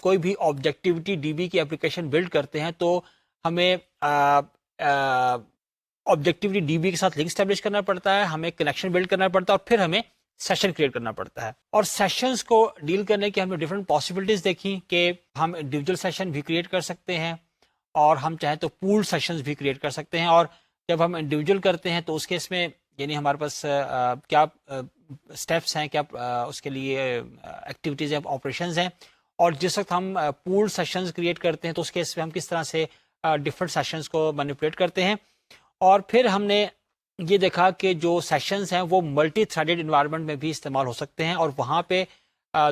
کوئی بھی آبجیکٹیوٹی ڈی بی کی اپلیکیشن بلڈ کرتے ہیں تو ہمیں آبجیکٹیوٹی ڈی بی کے ساتھ لنک اسٹیبلش کرنا پڑتا ہے, ہمیں کنیکشن بلڈ کرنا پڑتا ہے, اور پھر ہمیں سیشن کریٹ کرنا پڑتا ہے. اور سیشنز کو ڈیل کرنے کی ہم نے ڈفرینٹ پاسبلٹیز دیکھی کہ ہم انڈیویجول سیشن بھی کریٹ کر سکتے ہیں, اور ہم چاہیں تو پول سیشنز بھی کریٹ کر سکتے ہیں. اور جب ہم انڈیویجول کرتے ہیں تو اس کیس میں یعنی ہمارے پاس کیا اسٹیپس ہیں, کیا اس کے لیے ایکٹیویٹیز ہیں, آپریشنز ہیں. اور جس وقت ہم پول سیشنز کریٹ کرتے ہیں تو اس کیس میں ہم کس طرح سے ڈفرینٹ سیشنز کو مینیپولیٹ کرتے ہیں. اور پھر ہم نے یہ دیکھا کہ جو سیشنز ہیں وہ ملٹی تھریڈڈ انوائرمنٹ میں بھی استعمال ہو سکتے ہیں, اور وہاں پہ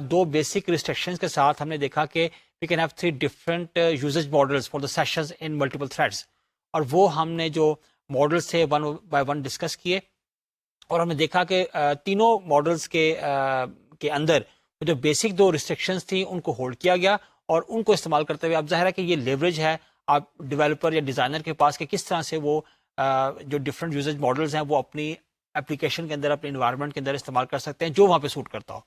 دو بیسک ریسٹرکشنز کے ساتھ ہم نے دیکھا کہ we can have 3 different usage models for the sessions in multiple threads. اور وہ ہم نے جو ماڈلس تھے ون بائی ون ڈسکس کیے, اور ہم نے دیکھا کہ تینوں ماڈلس کے اندر جو بیسک 2 ریسٹرکشنز تھیں ان کو ہولڈ کیا گیا, اور ان کو استعمال کرتے ہوئے اب ظاہر ہے کہ یہ لیوریج ہے آپ ڈیولپر یا ڈیزائنر کے پاس کہ کس طرح سے وہ جو ڈفرینٹ یوزیج ماڈلز ہیں وہ اپنی اپلیکیشن کے اندر, اپنے انوائرمنٹ کے اندر استعمال کر سکتے ہیں جو وہاں پہ سوٹ کرتا ہو.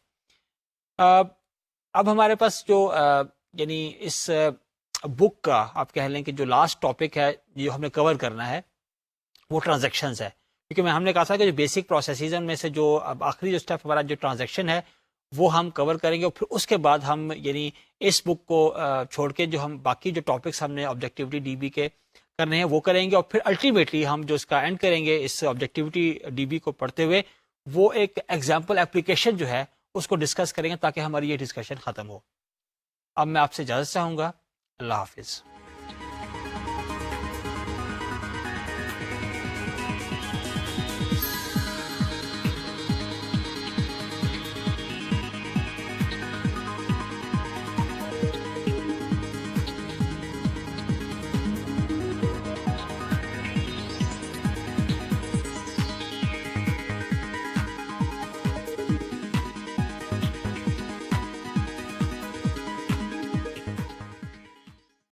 اب ہمارے پاس جو یعنی اس بک کا آپ کہہ لیں کہ جو لاسٹ ٹاپک ہے جو ہم نے کور کرنا ہے وہ ٹرانزیکشنز ہے, کیونکہ ہم نے کہا تھا کہ جو بیسک پروسیسز میں سے جو اب آخری جو اسٹیپ ہمارا جو ٹرانزیکشن ہے وہ ہم کور کریں گے, اور پھر اس کے بعد ہم یعنی اس بک کو چھوڑ کے جو ہم باقی جو ٹاپکس ہم نے آبجیکٹیوٹی ڈی بی کے کرنے ہیں وہ کریں گے, اور پھر الٹیمیٹلی ہم جو اس کا اینڈ کریں گے اس آبجیکٹیوٹی ڈی بی کو پڑھتے ہوئے وہ ایک ایگزامپل اپلیکیشن جو ہے اس کو ڈسکس کریں گے تاکہ ہماری یہ ڈسکشن ختم ہو. اب میں آپ سے اجازت چاہوں گا. اللہ حافظ.